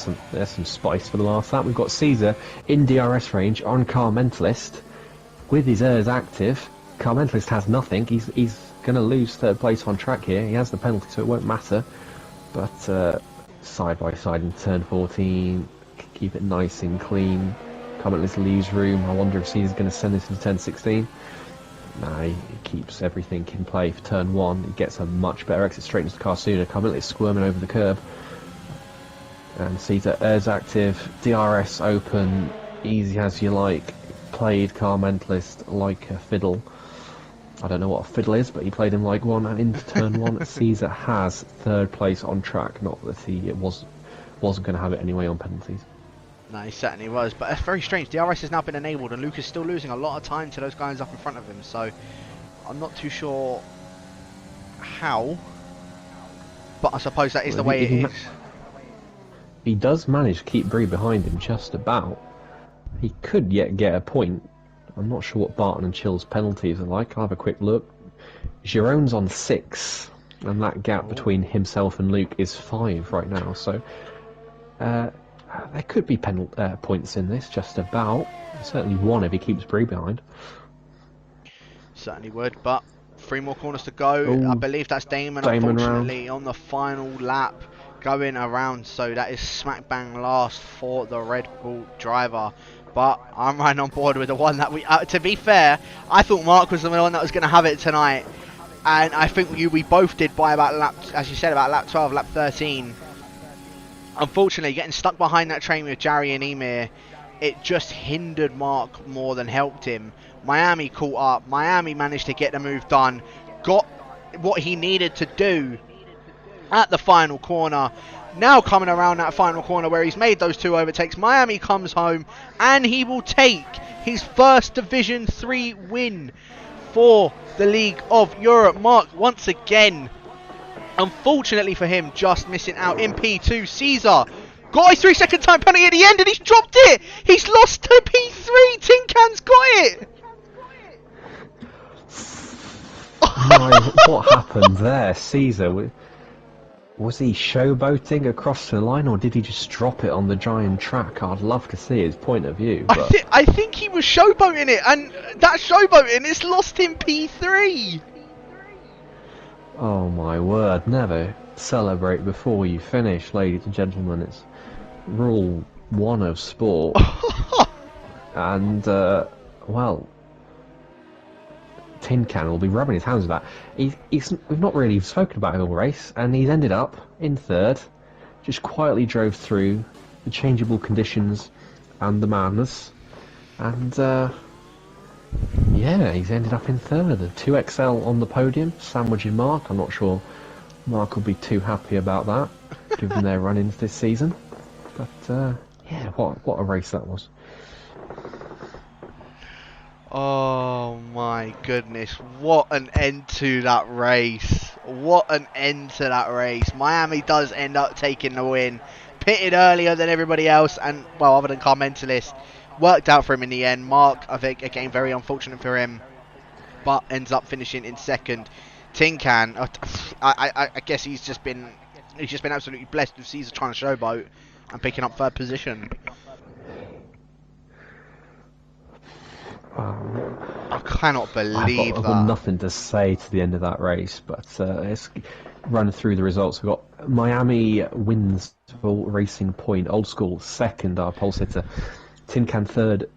some spice for the last lap. We've got Caesar in DRS range on Carmentalist with his ERS active. Carmentalist has nothing. He's going to lose 3rd place on track here. He has the penalty, so it won't matter. But side by side in turn 14, keep it nice and clean. Carmentalist leaves room. I wonder if Caesar's going to send this into turn 16. Nah, he keeps everything in play for turn 1. He gets a much better exit straight into the car sooner. Carmentalist squirming over the curb. And Caesar ERS active, DRS open, easy as you like. Played Carmentalist like a fiddle. I don't know what a fiddle is, but he played him like one, and into turn 1, Caesar has 3rd place on track. Not that he wasn't going to have it anyway on penalties. No, he certainly was, but that's very strange. DRS has now been enabled, and Luke is still losing a lot of time to those guys up in front of him, so I'm not too sure how, but I suppose that is the way it is. He does manage to keep Bree behind him just about. He could yet get a point. I'm not sure what Barton and Chill's penalties are like. I'll have a quick look. Jeroen's on 6, and that gap between himself and Luke is 5 right now. So there could be points in this, just about. Certainly 1 if he keeps Bree behind. Certainly would, but 3 more corners to go. I believe that's Damon unfortunately on the final lap going around. So that is smack bang last for the Red Bull driver. But I'm right on board with the one that we... to be fair, I thought Mark was the one that was going to have it tonight. And I think we both did by about lap... As you said, about lap 12, lap 13. Unfortunately, getting stuck behind that train with Jarry and Emir, it just hindered Mark more than helped him. Miami caught up. Miami managed to get the move done. Got what he needed to do at the final corner. Now coming around that final corner where he's made those 2 overtakes, Miami comes home and he will take his first Division 3 win for the League of Europe. Mark, once again, unfortunately for him, just missing out in P2. Caesar got his 3-second time penalty at the end and he's dropped it. He's lost to P3. Tin Can's got it. What happened there? Caesar, was he showboating across the line, or did he just drop it on the giant track? I'd love to see his point of view. But I think he was showboating it, and that showboating has lost him P3. Oh my word, never celebrate before you finish, ladies and gentlemen. It's rule one of sport. And, well, Tin Can will be rubbing his hands with that. We've not really spoken about him all race, and he's ended up in third. Just quietly drove through the changeable conditions and the madness. And, yeah, he's ended up in third. 2XL on the podium, sandwiching Mark. I'm not sure Mark will be too happy about that, given their run-ins this season. But, yeah, what a race that was. Oh my goodness, what an end to that race. What an end to that race. Miami does end up taking the win. Pitted earlier than everybody else, and, well, other than Car Mentalist, worked out for him in the end. Mark, I think, again, very unfortunate for him, but ends up finishing in second. Tin Can, I guess he's just been absolutely blessed with Caesar trying to showboat and picking up third position. I cannot believe I've that. got nothing to say to the end of that race, but let's run through the results. We've got Miami wins for Racing Point, Old School second, our pole sitter. Tin Can third,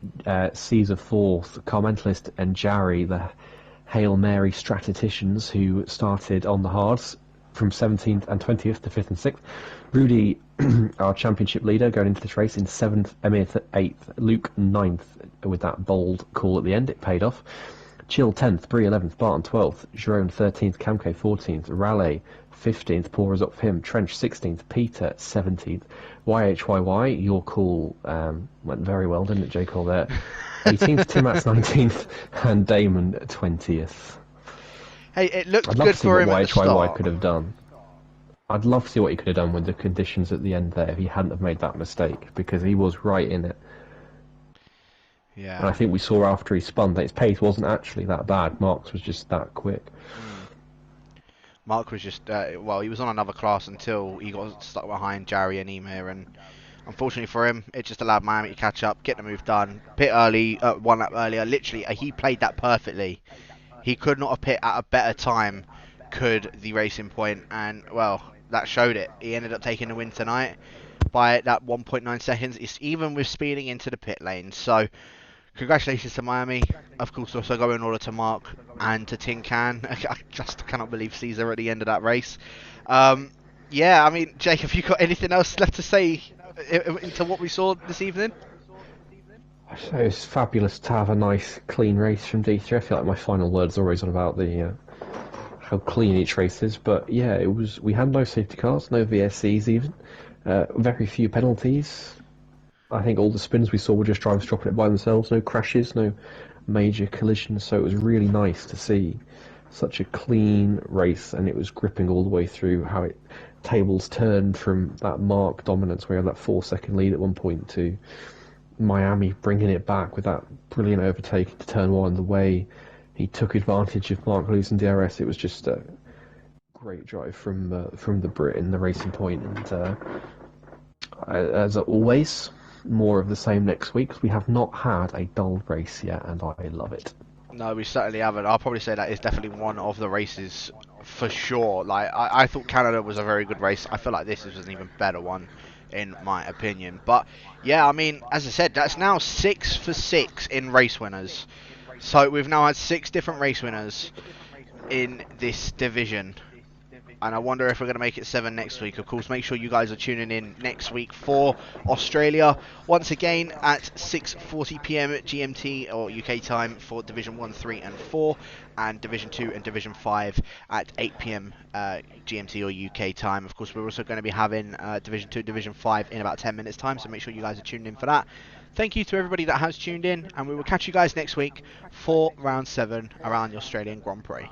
Caesar fourth, Car Mentalist and Jarry, the Hail Mary statisticians who started on the hards from 17th and 20th to 5th and 6th. Rudy, our championship leader, going into this race in 7th, Emir 8th, Luke 9th, with that bold call at the end. It paid off. Chill 10th, Bree 11th, Barton 12th, Jerome 13th, Camco 14th, Raleigh 15th, poor result for him, Trench 16th, Peter 17th, YHYY, your call went very well, didn't it, J. Cole there? 18th, Timax 19th, and Damon 20th. Hey, it looked I'd love good to see for what him at the YHYY start. could have done. I'd love to see what he could have done with the conditions at the end there if he hadn't have made that mistake, because he was right in it. Yeah. And I think we saw after he spun that his pace wasn't actually that bad. Mark's was just that quick. Mark was just, well, he was on another class until he got stuck behind Jarry and Emir, and unfortunately for him, it just allowed Miami to catch up, get the move done, pit early, 1 lap earlier. Literally, he played that perfectly. He could not have pit at a better time, could the Racing Point, and, well, that showed it. He ended up taking the win tonight by that 1.9 seconds. It's even with speeding into the pit lane. So, congratulations to Miami. Of course, also go in order to Mark and to Tin Can. I just cannot believe Caesar at the end of that race. Yeah, I mean, Jake, have you got anything else left to say into what we saw this evening? So it's fabulous to have a nice, clean race from D3. I feel like my final word's always on about the how clean each race is. But yeah, it was. We had no safety cars, no VSCs even. Very few penalties. I think all the spins we saw were just drivers dropping it by themselves. No crashes, no major collisions. So it was really nice to see such a clean race, and it was gripping all the way through. How it tables turned from that Mark dominance, where he had that 4-second lead at one point, to Miami bringing it back with that brilliant overtake to turn one. The way he took advantage of Mark losing DRS, it was just a great drive from the Brit in the Racing Point. And as always, more of the same next week, 'cause we have not had a dull race yet, and I love it. No, we certainly haven't. I'll probably say that is definitely one of the races for sure. Like, I thought Canada was a very good race. I feel like this is an even better one, in my opinion. But yeah, I mean, as I said, that's now 6 for 6 in race winners. So we've now had 6 different race winners in this division. And I wonder if we're going to make it 7 next week. Of course, make sure you guys are tuning in next week for Australia. Once again, at 6:40 PM GMT or UK time for Division 1, 3 and 4. And Division 2 and Division 5 at 8 PM GMT or UK time. Of course, we're also going to be having Division 2 Division 5 in about 10 minutes time. So make sure you guys are tuned in for that. Thank you to everybody that has tuned in. And we will catch you guys next week for Round 7 around the Australian Grand Prix.